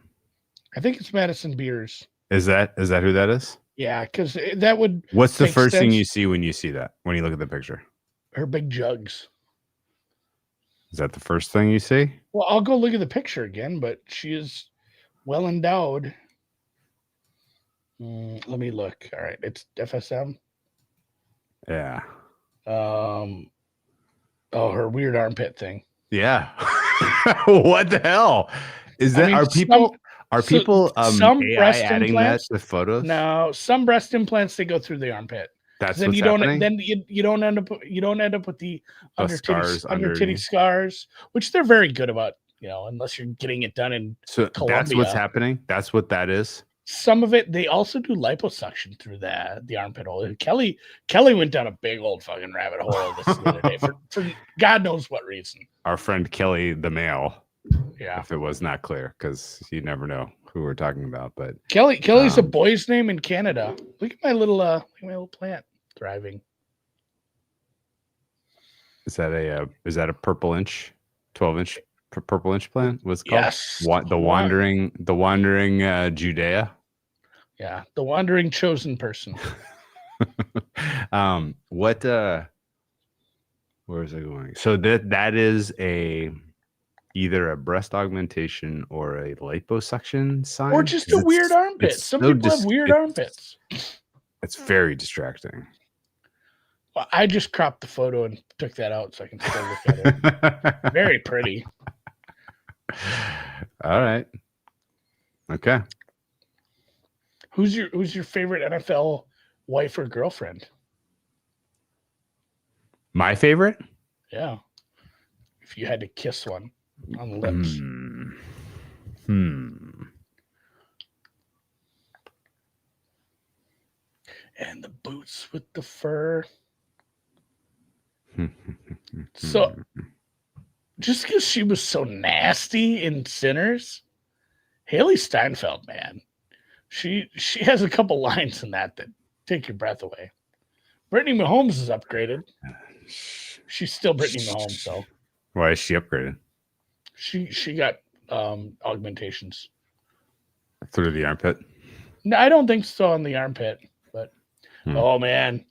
I think it's Madison Beers.
Is that who that is?
Yeah, because that would.
What's the first thing you see when you see that? When you look at the picture?
Her big jugs.
Is that the first thing you see?
Well, I'll go look at the picture again, but she is well endowed. Let me look. All right, it's FSM.
Yeah.
Her weird armpit thing.
Yeah. What the hell is that? Are people
some
AI
breast
adding
implants,
that to photos?
No, some breast implants they go through the armpit.
That's
then
what's
you don't
happening?
then you don't end up with the
Scars
under titty
underneath.
scars, which they're very good about, unless you're getting it done in
So that's what's
Colombia.
happening. That's what that is.
Some of it, they also do liposuction through the armpit hole. Kelly went down a big old fucking rabbit hole this the other day for God knows what reason.
Our friend Kelly the male.
Yeah,
If it was not clear, because you never know who we're talking about. But
Kelly's a boy's name in Canada. Look at my little plant thriving.
Is that a purple inch, 12-inch purple inch plant? What's it called?
Yes,
The wandering Judea.
Yeah, the wandering chosen person.
Where is it going? So that is either a breast augmentation or a liposuction sign,
or just a weird armpit. Some people have weird armpits.
It's very distracting.
Well, I just cropped the photo and took that out so I can still look at it. Very pretty.
All right. Okay.
Who's your favorite NFL wife or girlfriend?
My favorite?
Yeah. If you had to kiss one on the lips. And the boots with the fur. So just because she was so nasty in Sinners, Haley Steinfeld, man. She has a couple lines in that take your breath away. Brittany Mahomes is upgraded. She's still Brittany Mahomes, though.
Why is she upgraded?
She got augmentations
through the armpit.
No, I don't think so on the armpit. But oh man,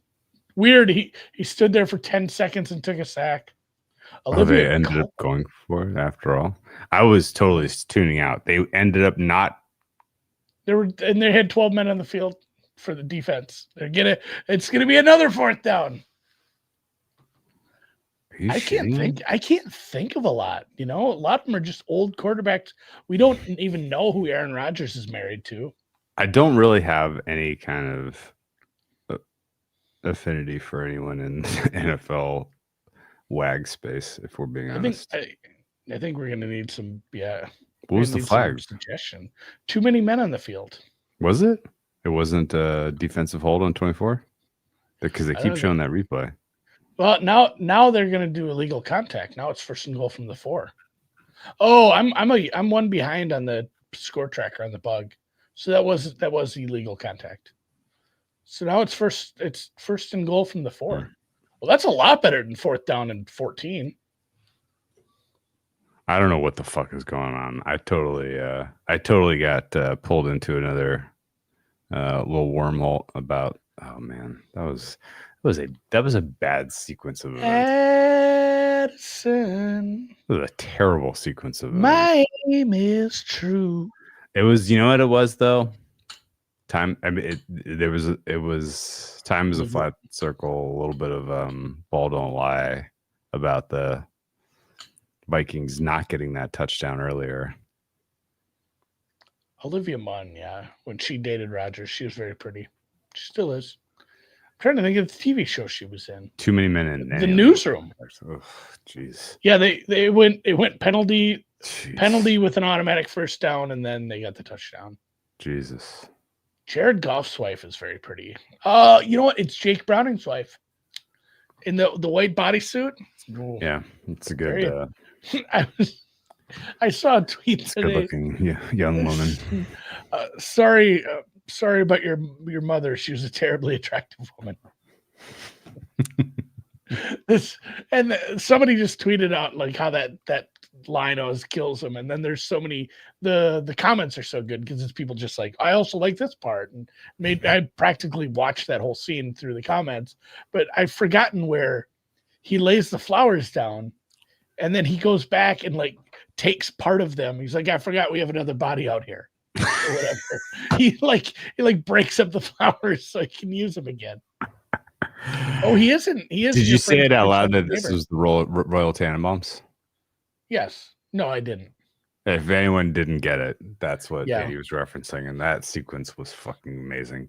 weird. He stood there for 10 seconds and took a sack.
They ended up going for it after all. I was totally tuning out. They ended up not.
They had 12 men on the field for the defense. It's gonna be another 4th down. I can't think of a lot. A lot of them are just old quarterbacks. We don't even know who Aaron Rodgers is married to.
I don't really have any kind of affinity for anyone in NFL wag space, if we're being honest.
I think we're gonna need some. Yeah.
What was the flag?
Suggestion. Too many men on the field.
Was it? It wasn't a defensive hold on 24? Because they keep showing that replay.
Well, now they're going to do illegal contact. Now it's 1st and goal from the 4. Oh, I'm one behind on the score tracker on the bug. So that was illegal contact. So now it's 1st and goal from the 4. Well, that's a lot better than 4th down and 14.
I don't know what the fuck is going on. I totally got pulled into another little wormhole about. Oh man, that was a bad sequence of events.
Edison.
It was a terrible sequence of events.
My name is True.
It was. You know what it was though. Time. I mean, it was time is a flat circle. A little bit of ball don't lie about the Vikings not getting that touchdown earlier.
Olivia Munn, yeah. When she dated Rodgers, she was very pretty. She still is. I'm trying to think of the TV show she was in.
Too many men in
the newsroom.
Jeez.
Yeah, it went penalty with an automatic 1st down, and then they got the touchdown.
Jesus.
Jared Goff's wife is very pretty. You know what? It's Jake Browning's wife in the white bodysuit.
Yeah, it's a good.
I saw a tweet today.
Good-looking young woman.
Sorry about your mother. She was a terribly attractive woman. Somebody just tweeted out like how that line always kills him, and then there's so many. The comments are so good because it's people just like, I also like this part, and I practically watched that whole scene through the comments, but I've forgotten where he lays the flowers down, and then he goes back and like takes part of them. He's like, I forgot we have another body out here, or whatever. he breaks up the flowers so he can use them again. Oh, he isn't. He isn't.
Did you say it out loud that this was the Royal Tannenbaums?
Yes. No, I didn't.
If anyone didn't get it, that's what
Yeah.
he was referencing, and that sequence was fucking amazing.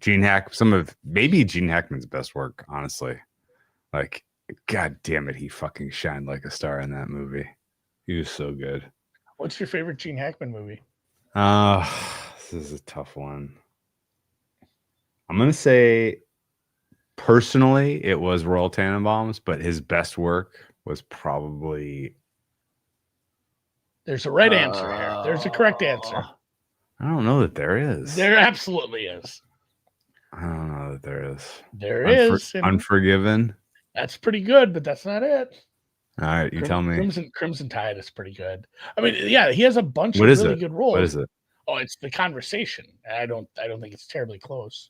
Maybe Gene Hackman's best work, honestly. Like, god damn it, he fucking shined like a star in that movie. He was so good.
What's your favorite Gene Hackman movie?
This is a tough one. I'm gonna say, personally, it was Royal Tenenbaums, but his best work was probably.
There's a right answer here. There's a correct answer.
I don't know that there is.
There absolutely is.
I don't know that there is.
There is.
Unforgiven.
That's pretty good, but that's not it.
All right, you tell me.
Crimson Tide is pretty good. I mean, yeah, he has a bunch of really good roles.
What is it?
Oh, it's The Conversation. I don't think it's terribly close.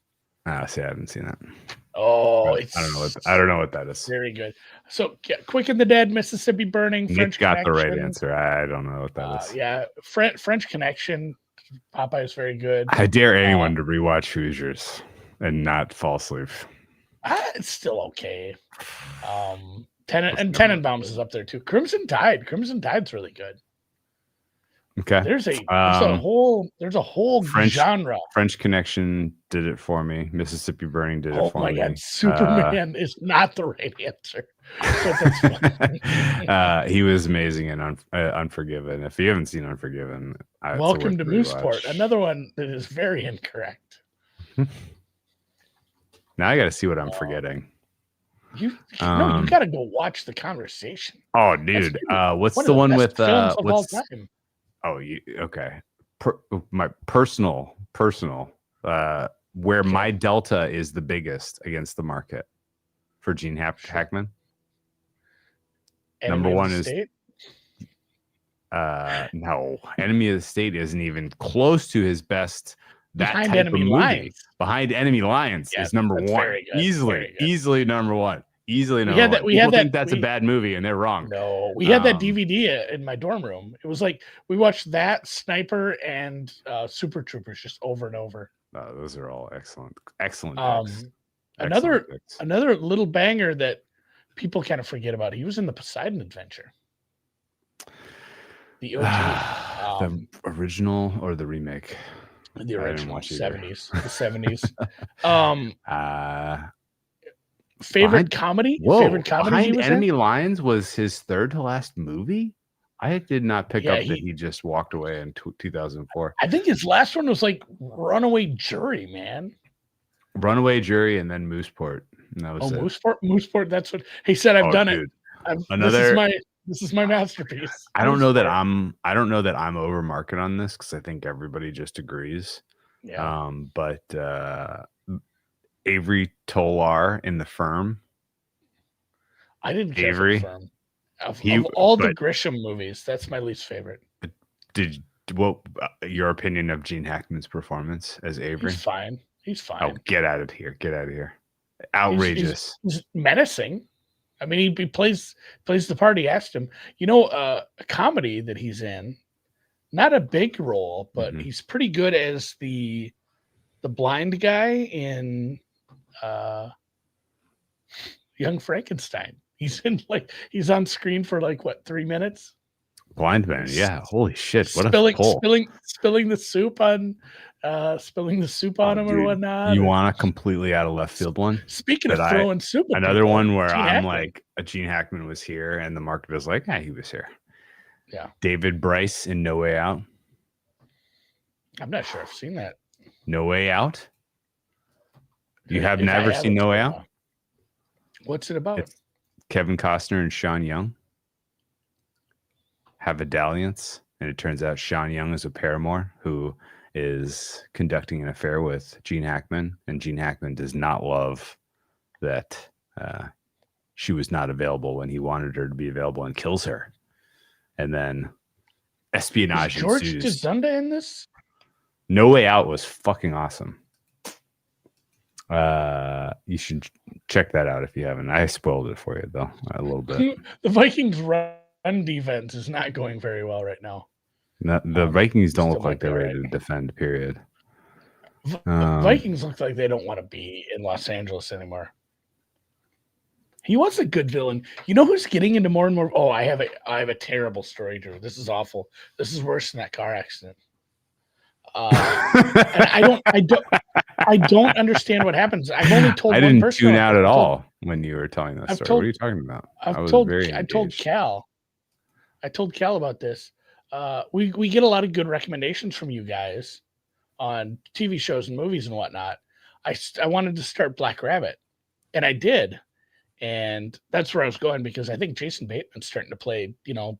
See, I haven't seen that.
Oh,
I don't know what that is.
Very good. So, Quick and the Dead, Mississippi Burning,
Nick got the right answer. I don't know what that is.
Yeah, French Connection. Popeye is very good.
I dare anyone to rewatch Hoosiers and not fall asleep.
It's still okay. Tenenbaums is up there too. Crimson Tide's really good.
Okay.
There's a whole
French
genre.
French Connection did it for me. Mississippi Burning did it for me. Oh my god,
Superman is not the right answer.
He was amazing in Unforgiven. If you haven't seen Unforgiven,
Welcome to Mooseport. Another one that is very incorrect.
Now I got to see what I'm forgetting.
You got to go watch The Conversation.
Oh, dude, what's the one with okay. My personal, where my delta is the biggest against the market for Gene Hackman. Number one is no, Enemy of the State isn't even close to his best.
Behind Enemy Lines.
Behind Enemy Lines is number one. Easily number one. Easily number one. People think that's a bad movie, and they're wrong.
No, we had that DVD in my dorm room. It was like we watched that, Sniper, and Super Troopers just over and over.
Those are all excellent picks.
Another little banger that people kind of forget about. He was in the Poseidon Adventure. The OG.
The original or the remake?
The original 70s. The 70s. Favorite comedy? Favorite comedy?
Behind Enemy Lines was his third to last movie? I did not pick up that he just walked away in 2004.
I think his last one was like Runaway Jury, man.
Runaway Jury and then Mooseport. And that was
Mooseport. That's what he said. I've done it. This is my masterpiece.
I don't know that I'm over market on this because I think everybody just agrees.
Yeah.
But Avery Tolar in The Firm.
I didn't care for The Firm. Of all the Grisham movies, that's my least favorite.
Your opinion of Gene Hackman's performance as Avery?
He's fine.
Oh, get out of here. Outrageous.
He's menacing. I mean, he plays the part he asked him. A comedy that he's in, not a big role, but he's pretty good as the blind guy in Young Frankenstein. He's on screen for 3 minutes.
Blind Man, yeah. Holy shit! What
spilling the soup on him or whatnot.
You want a completely out of left field one?
Speaking of throwing soup,
another one where I'm like, Gene Hackman was here, and the market was like, he was here.
Yeah.
David Bryce in No Way Out.
I'm not sure I've seen that.
No Way Out. You have never seen No Way Out?
What's it about?
It's Kevin Costner and Sean Young have a dalliance, and it turns out Sean Young is a paramour who is conducting an affair with Gene Hackman, and Gene Hackman does not love that she was not available when he wanted her to be available, and kills her. And then espionage
ensues.
George
Dzunda in this?
No Way Out was fucking awesome. You should check that out if you haven't. I spoiled it for you though a little bit.
The Vikings' run defense is not going very well right now.
The Vikings don't look like they're ready to defend. Period.
Vikings look like they don't want to be in Los Angeles anymore. He was a good villain. You know who's getting into more and more? Oh, I have a terrible story, Drew. This is awful. This is worse than that car accident. And I don't understand what happens. I've only told
I
one
didn't
person
tune
about
out
this.
at all when you were telling that
I've
story.
told-
What are you talking about? I was very
I told
engaged.
Cal. I told Cal about this. We get a lot of good recommendations from you guys on TV shows and movies and whatnot. I wanted to start Black Rabbit, and I did. And that's where I was going because I think Jason Bateman's starting to play,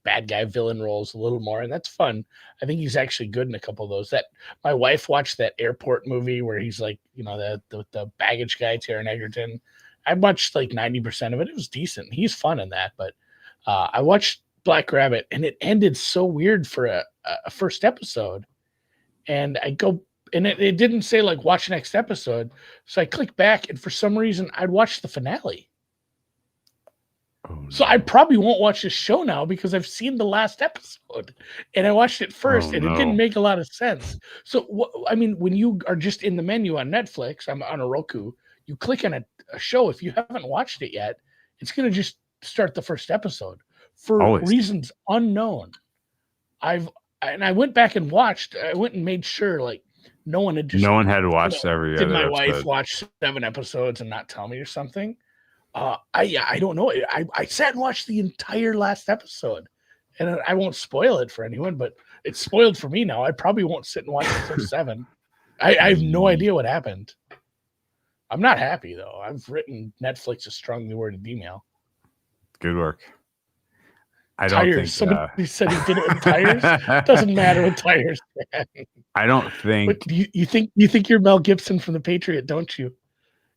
bad guy villain roles a little more, and that's fun. I think he's actually good in a couple of those. That my wife watched that airport movie where he's like, the baggage guy, Taron Egerton. I watched like 90% of it. It was decent. He's fun in that, but I watched Black Rabbit, and it ended so weird for a first episode. And I go, and it didn't say like watch next episode, so I click back, and for some reason I'd watch the finale.
Oh,
So I probably won't watch this show now because I've seen the last episode, and I watched it first, and it didn't make a lot of sense. So when you are just in the menu on Netflix, I'm on a Roku, you click on a show. If you haven't watched it yet, it's going to just start the first episode for reasons unknown. I went back and watched. I went and made sure like no one had
watched every other
Did my
episode.
wife watch 7 episodes and not tell me or something? I don't know. I sat and watched the entire last episode, and I won't spoil it for anyone, but it's spoiled for me now. I probably won't sit and watch the first 7. I have no idea what happened. I'm not happy though. I've written Netflix a strongly worded email.
Good work. I
tires.
don't think
Somebody said he did it with tires. Doesn't matter with tires.
I don't think.
But you think you're Mel Gibson from The Patriot, don't you?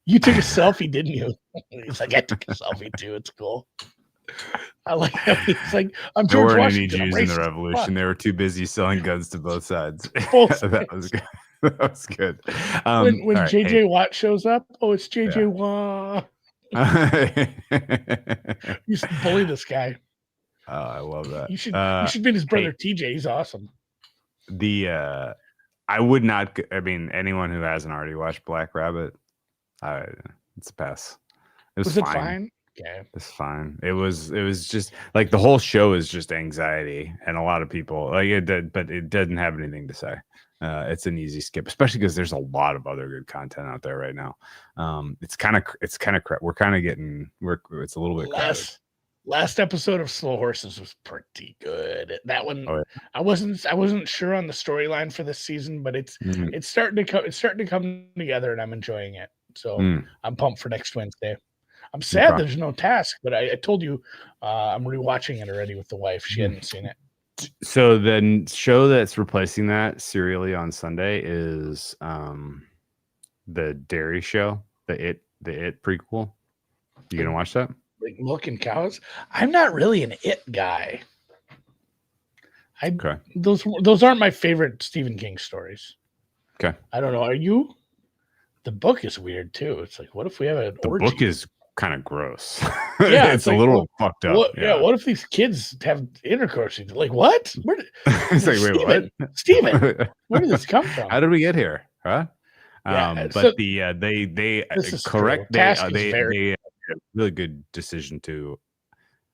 You took a selfie, didn't you? He's like, I took a selfie too. It's cool. I like how he's like, I'm
there
George
weren't
Washington.
any Jews in the Revolution. They were too busy selling guns to both sides.
That
was good. That was good.
When JJ Watt shows up, it's JJ Watt. You should bully this guy.
Oh, I love that.
You should be his brother TJ. He's awesome.
I would not. I mean, anyone who hasn't already watched Black Rabbit, it's a pass. Was
it fine? Yeah,
it's fine. It was just like the whole show is just anxiety, and a lot of people like it did, but it doesn't have anything to say. It's an easy skip, especially because there's a lot of other good content out there right now. It's kind of we're kind of getting it's a little bit
last episode of Slow Horses was pretty good. That one, I wasn't sure on the storyline for this season, but it's starting to come together, and I'm enjoying it. So I'm pumped for next Wednesday. I'm sad there's no task, but I told you I'm rewatching it already with the wife. She hadn't seen it.
So the show that's replacing that serially on Sunday is the Dairy Show, the It prequel. You gonna watch that?
Like Milking Cows? I'm not really an It guy. Those aren't my favorite Stephen King stories.
Okay.
I don't know. Are you? The book is weird too. It's like, what if we have an orgy?
The book is kind of gross.
Yeah,
it's like, a little fucked up.
What if these kids have intercourse? Like, what?
It's like, wait, what?
Steven, where did this come from?
How did we get here? Huh? But they correct. They a really good decision to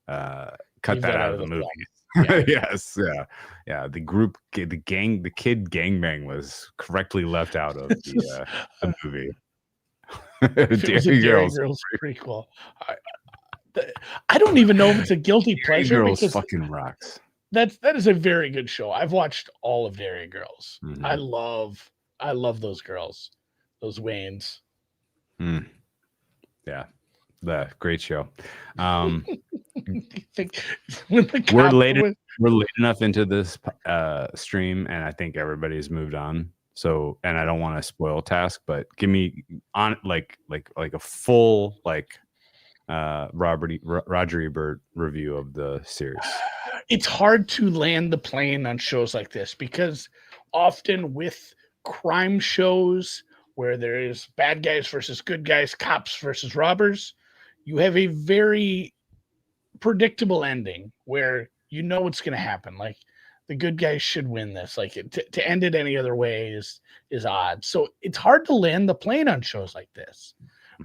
cut that out of the movie. Yes, yeah. The kid gangbang was correctly left out of the movie.
Dairy Girls prequel. I don't even know if it's a guilty pleasure.
Dairy Girls fucking rocks.
That is a very good show. I've watched all of Dairy Girls.
Mm-hmm.
I love those girls, those Waynes.
Yeah, the great show.
We're
late enough into this stream, and I think everybody's moved on. So, and I don't want to spoil task, but give me on like a full Roger Ebert review of the series.
It's hard to land the plane on shows like this because often with crime shows where there is bad guys versus good guys, cops versus robbers, you have a very predictable ending where you know what's going to happen. Like the good guys should win this. Like to end it any other way is odd. So it's hard to land the plane on shows like this.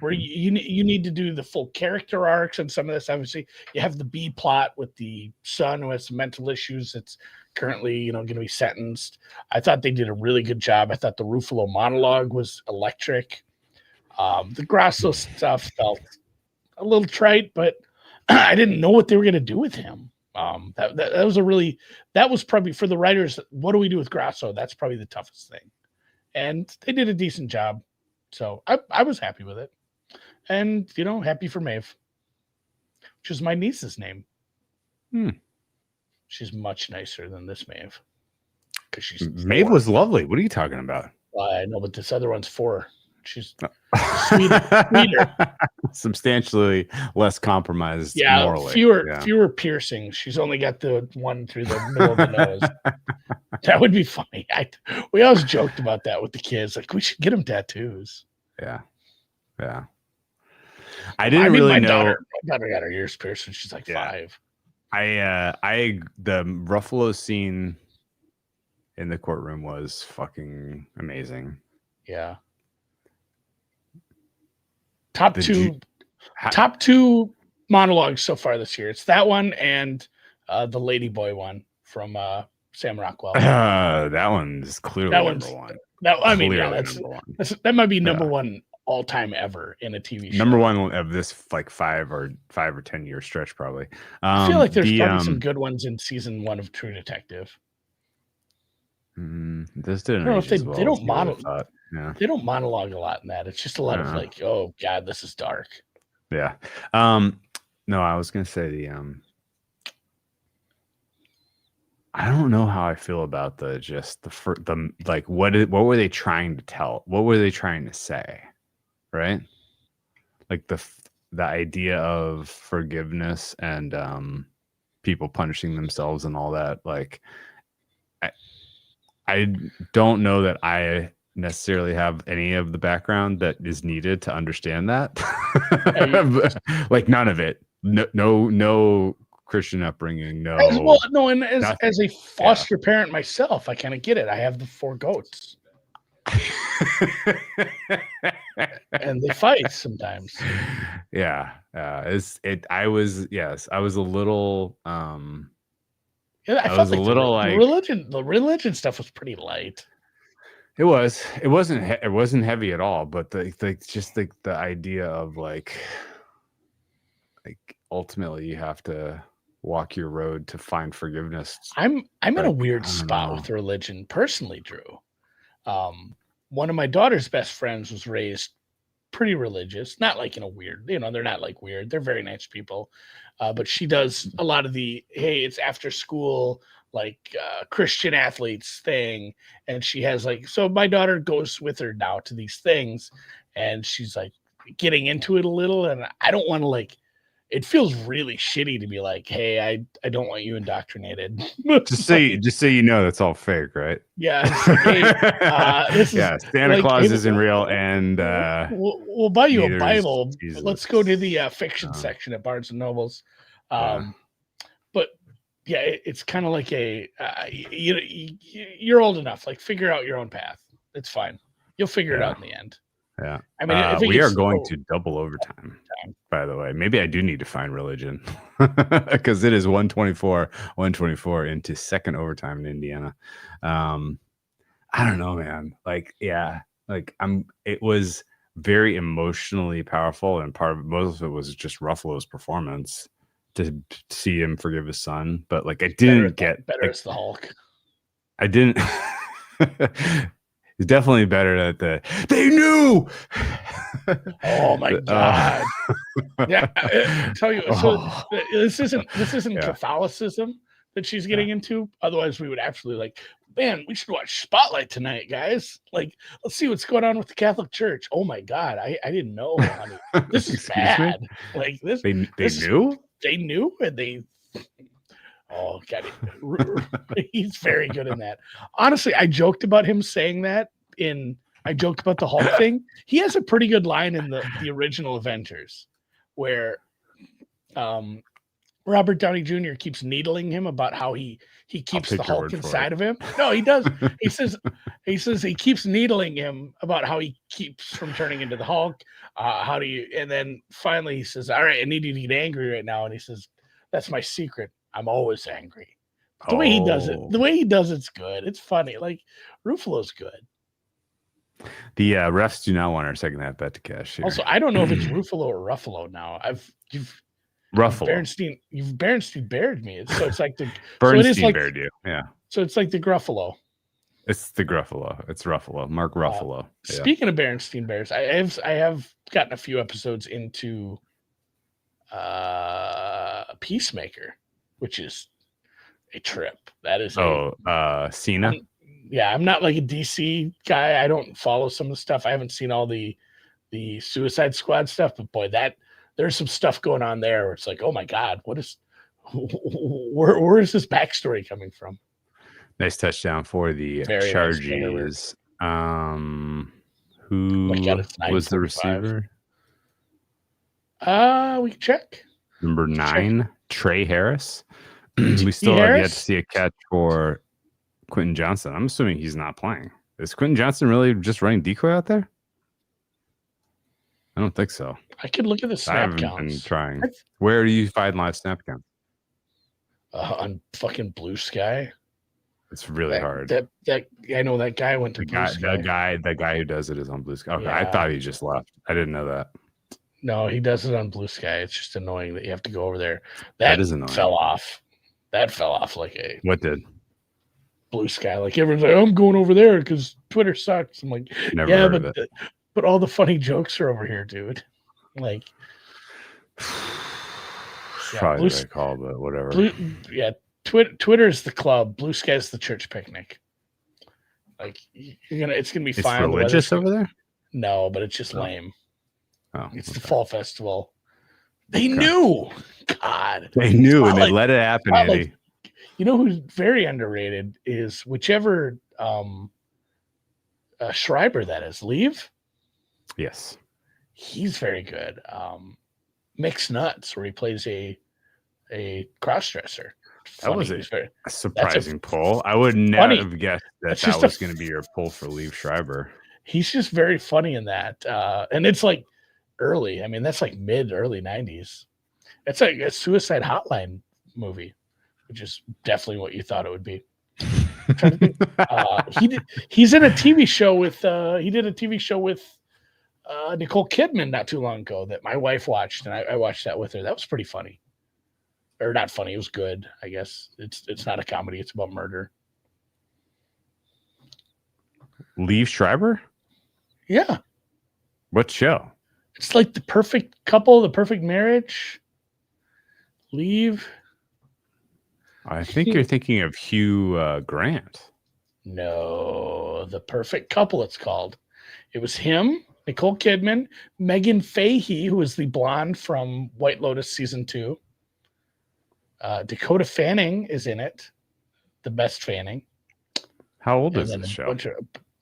where you need to do the full character arcs and some of this. Obviously, you have the B plot with the son who has some mental issues. That's currently, going to be sentenced. I thought they did a really good job. I thought the Ruffalo monologue was electric. The Grasso stuff felt a little trite, but I didn't know what they were going to do with him. That was probably for the writers. What do we do with Grasso? That's probably the toughest thing, and they did a decent job. So I was happy with it, and happy for Maeve, which is my niece's name. She's much nicer than this Maeve, because she's
Maeve was lovely. What are you talking about?
I know, but this other one's 4. She's sweeter.
Substantially less compromised.
Yeah,
morally.
fewer piercings. She's only got the one through the middle of the nose. That would be funny. We always joked about that with the kids. Like, we should get them tattoos.
Yeah. I didn't really know.
My daughter got her ears pierced when she's like 5.
The Ruffalo scene in the courtroom was fucking amazing.
Yeah. Top two monologues so far this year. It's that one and the Ladyboy one from Sam Rockwell.
That one's clearly number one. That might be number one all time ever in a TV show. Number one of this like 5 or 10 year stretch probably.
I feel like there's probably some good ones in season 1 of True Detective.
This didn't.
I don't know if they don't model.
Yeah.
They don't monologue a lot in that. It's just a lot of like, oh God, this is dark.
Yeah. No, I was gonna say I don't know how I feel about the like what were they trying to tell? What were they trying to say? Right? Like the idea of forgiveness and people punishing themselves and all that. Like I don't know that I necessarily have any of the background that is needed to understand that. Like none of it. No Christian upbringing.
As a foster parent myself, I kind of get it. I have the 4 goats. And they fight sometimes.
Yeah. I was a little
I felt like the religion stuff was pretty light.
It wasn't heavy at all, but the idea of like ultimately you have to walk your road to find forgiveness.
I'm in a weird spot with religion personally, Drew. One of my daughter's best friends was raised pretty religious, not like in a weird, they're not like weird. They're very nice people. But she does a lot of hey, it's after school, like Christian athletes thing. And she has so my daughter goes with her now to these things and she's like getting into it a little. And I don't want to it feels really shitty to be like, hey, I don't want you indoctrinated.
just so you know, that's all fake, right?
Yeah. Hey,
Santa Claus isn't real, and
we'll buy you a Bible. Let's go to the fiction section at Barnes and Nobles. But yeah, it's kind of like you're old enough. Like, figure out your own path. It's fine. You'll figure it out in the end.
Yeah.
I mean,
we are going to double overtime, by the way. Maybe I do need to find religion because it is 124 into second overtime in Indiana. I don't know, man. It was very emotionally powerful, and most of it was just Ruffalo's performance to see him forgive his son. But I didn't get
better as the Hulk.
I didn't. It's definitely better at they knew.
Oh my God. Yeah, I tell you. So this isn't Catholicism that she's getting into. Otherwise, we would absolutely man, we should watch Spotlight tonight, guys. Let's see what's going on with the Catholic Church. Oh my God, I didn't know, honey. This is bad. This. They knew. They knew, and they. Oh God, he's very good in that. Honestly, I joked about him saying that I joked about the Hulk thing. He has a pretty good line in the original Avengers where Robert Downey Jr. keeps needling him about how he keeps
take
the
your
Hulk
word for
inside
it.
of him. No, he does. He says he keeps needling him about how he keeps from turning into the Hulk. How do you? And then finally he says, "All right, I need you to get angry right now." And he says, "That's my secret. I'm always angry." But the way he does it, it's good. It's funny. Like Ruffalo's good.
The refs do not want our second half bet to cash here.
Also, I don't know if it's Ruffalo or Ruffalo now. You've
Ruffalo.
You've Berenstein bared me. So it's like the
Bernstein bared you. Yeah.
So it's like the Gruffalo.
It's the Gruffalo. It's Ruffalo. Mark Ruffalo.
Speaking of Berenstein Bears, I have gotten a few episodes into Peacemaker, which is a trip. That is
Cena.
I'm not like a DC guy. I don't follow some of the stuff. I haven't seen all the Suicide Squad stuff, but boy, there's some stuff going on there where it's like, oh my God, where is this backstory coming from?
Nice touchdown for the Chargers. Who was the receiver?
We can check.
Number 9, Trey Harris. We still have yet to see a catch for Quentin Johnson. I'm assuming he's not playing. Is Quentin Johnson really just running decoy out there? I don't think so.
I could look at the snap counts. I haven't
been trying. Where do you find live snap count?
On fucking Blue Sky.
It's really hard.
That I know that guy went to Blue Sky.
The guy who does it is on Blue Sky. Okay, yeah. I thought he just left. I didn't know that.
No, he does it on Blue Sky. It's just annoying that you have to go over there.
That is annoying.
Fell off. That fell off like a.
What did?
Blue Sky. Like everyone's like, I'm going over there because Twitter sucks. I'm like,
never heard of it.
But all the funny jokes are over here, dude. Like,
probably what I call, but whatever.
Twitter is the club. Blue Sky is the church picnic. Like it's gonna be fine.
It's religious over there.
No, but it's just lame.
Oh,
it's the fall festival. They knew. God,
they knew, and they let it happen, Andy.
You know who's very underrated is whichever Schreiber that is. Leave.
Yes,
he's very good. Mixed Nuts, where he plays a crossdresser.
That was a surprising pull. I would never have guessed that was going to be your pull for Liev Schreiber.
He's just very funny in that, and it's like early. I mean, that's like early 90s. It's like a Suicide Hotline movie, which is definitely what you thought it would be. He's in a TV show with. He did a TV show with Nicole Kidman not too long ago that my wife watched, and I watched that with her. That was pretty funny. Or not funny. It was good, I guess. It's not a comedy. It's about murder.
Liev Schreiber?
Yeah.
What show?
It's like The Perfect Couple, The Perfect Marriage. Liev.
I think you're thinking of Hugh Grant.
No, The Perfect Couple, it's called. It was him, Nicole Kidman, Megan Fahey, who was the blonde from White Lotus season 2. Dakota Fanning is in it, the best Fanning.
How old is this show?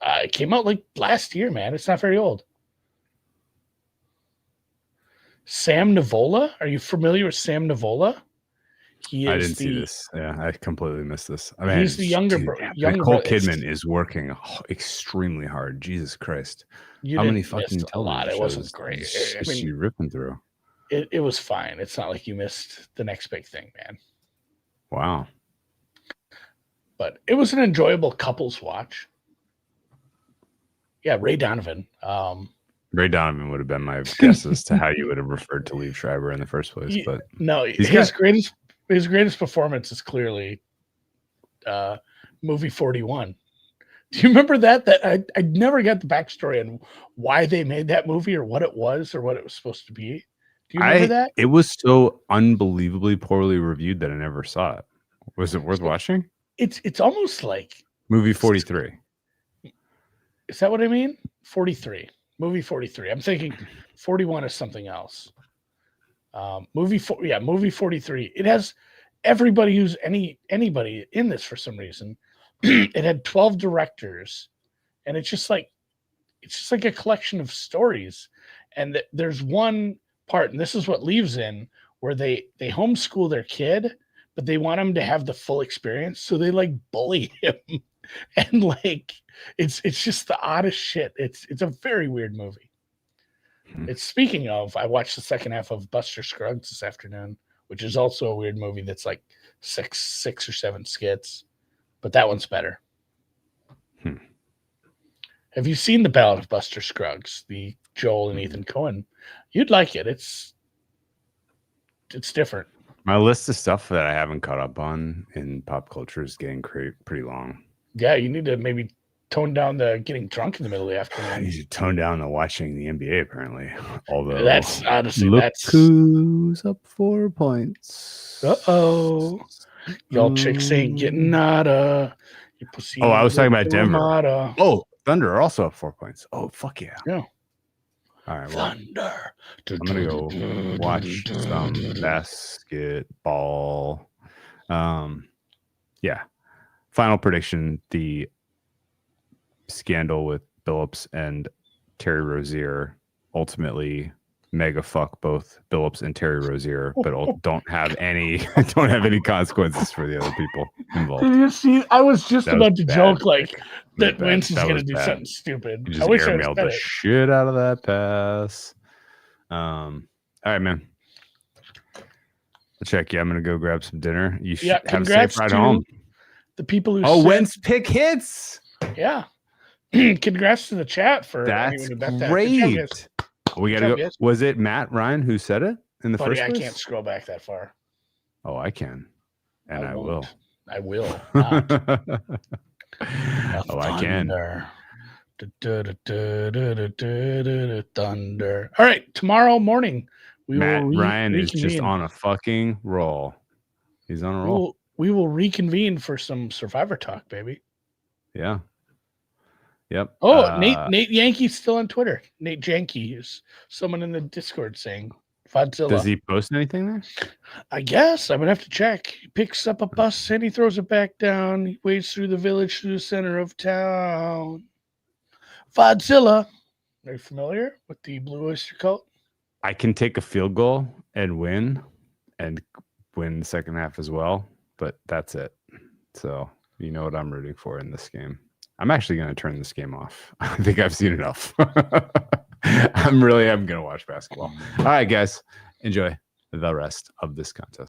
It came out like last year, man. It's not very old. Sam Nivola. Are you familiar with Sam Nivola?
I didn't see this. Yeah, I completely missed this. I mean,
he's the younger brother.
Nicole Kidman is working extremely hard. Jesus Christ.
How many fucking television shows? It wasn't great.
I mean, you ripping through.
It was fine. It's not like you missed the next big thing, man.
Wow.
But it was an enjoyable couples watch. Yeah, Ray Donovan.
Ray Donovan would have been my guess as to how you would have referred to Liev Schreiber in the first place. But
no, his greatest performance is clearly movie 41. Do you remember that? I never got the backstory on why they made that movie or what it was supposed to be. Do you remember that?
It was so unbelievably poorly reviewed that I never saw it. Was it worth watching?
It's almost like
movie 43.
Is that what I mean? 43. Movie 43. I'm thinking 41 is something else. Movie 43. It has everybody who's anybody in this for some reason. It had 12 directors, and it's just like a collection of stories. And there's one part, and this is what Liev's in, where they homeschool their kid, but they want him to have the full experience, so they like bully him, and like it's just the oddest shit. It's a very weird movie. It's speaking of, I watched the second half of Buster Scruggs this afternoon, which is also a weird movie that's like six or seven skits, but that one's better. Have you seen The Ballad of Buster Scruggs, the Joel and Ethan Coen? You'd like it. It's different.
My list of stuff that I haven't caught up on in pop culture is getting pretty long.
Yeah, you need to maybe tone down the getting drunk in the middle of the afternoon.
I need to tone down the watching the NBA, apparently. Although
that's honestly
look who's up 4 points.
Y'all chicks ain't getting nada. You pussy.
I was talking about Denver.
Nada.
Oh, Thunder are also up 4 points. Oh, fuck yeah.
Yeah.
All right. Well,
Thunder.
I'm gonna go watch some basketball. Yeah. Final prediction: the scandal with Billups and Terry Rozier ultimately mega fuck both Billups and Terry Rozier, but don't have any consequences for the other people involved.
Did you see? I was just about to joke like that.
Bad.
Wentz is
That
going
was
to do
bad.
something stupid.
You just
I wish I
airmailed
had
the
it.
shit out of that pass. All right, man. I'll check you. I'm gonna go grab some dinner. You should have a safe ride home.
The people who
Wentz pick hits.
Yeah. Congrats to the chat for
That's
anyone who bet that.
great. We gotta go.
Guys.
Was it Matt Ryan who said it in the first place?
I can't scroll back that far.
Oh, I can, and I will.
I will not.
I can.
Thunder. All right, tomorrow morning
Matt Ryan is just on a fucking roll. He's on a roll.
We will reconvene for some Survivor talk, baby.
Yeah. Yep.
Oh, Nate Yankee's still on Twitter. Nate Janke is someone in the Discord saying Godzilla.
Does he post anything there?
I guess I'm gonna have to check. He picks up a bus and he throws it back down. He wades through the village to the center of town. Godzilla. Are you familiar with the Blue Oyster Cult?
I can take a field goal and win the second half as well, but that's it. So you know what I'm rooting for in this game. I'm actually going to turn this game off. I think I've seen enough. I'm going to watch basketball. All right, guys, enjoy the rest of this contest.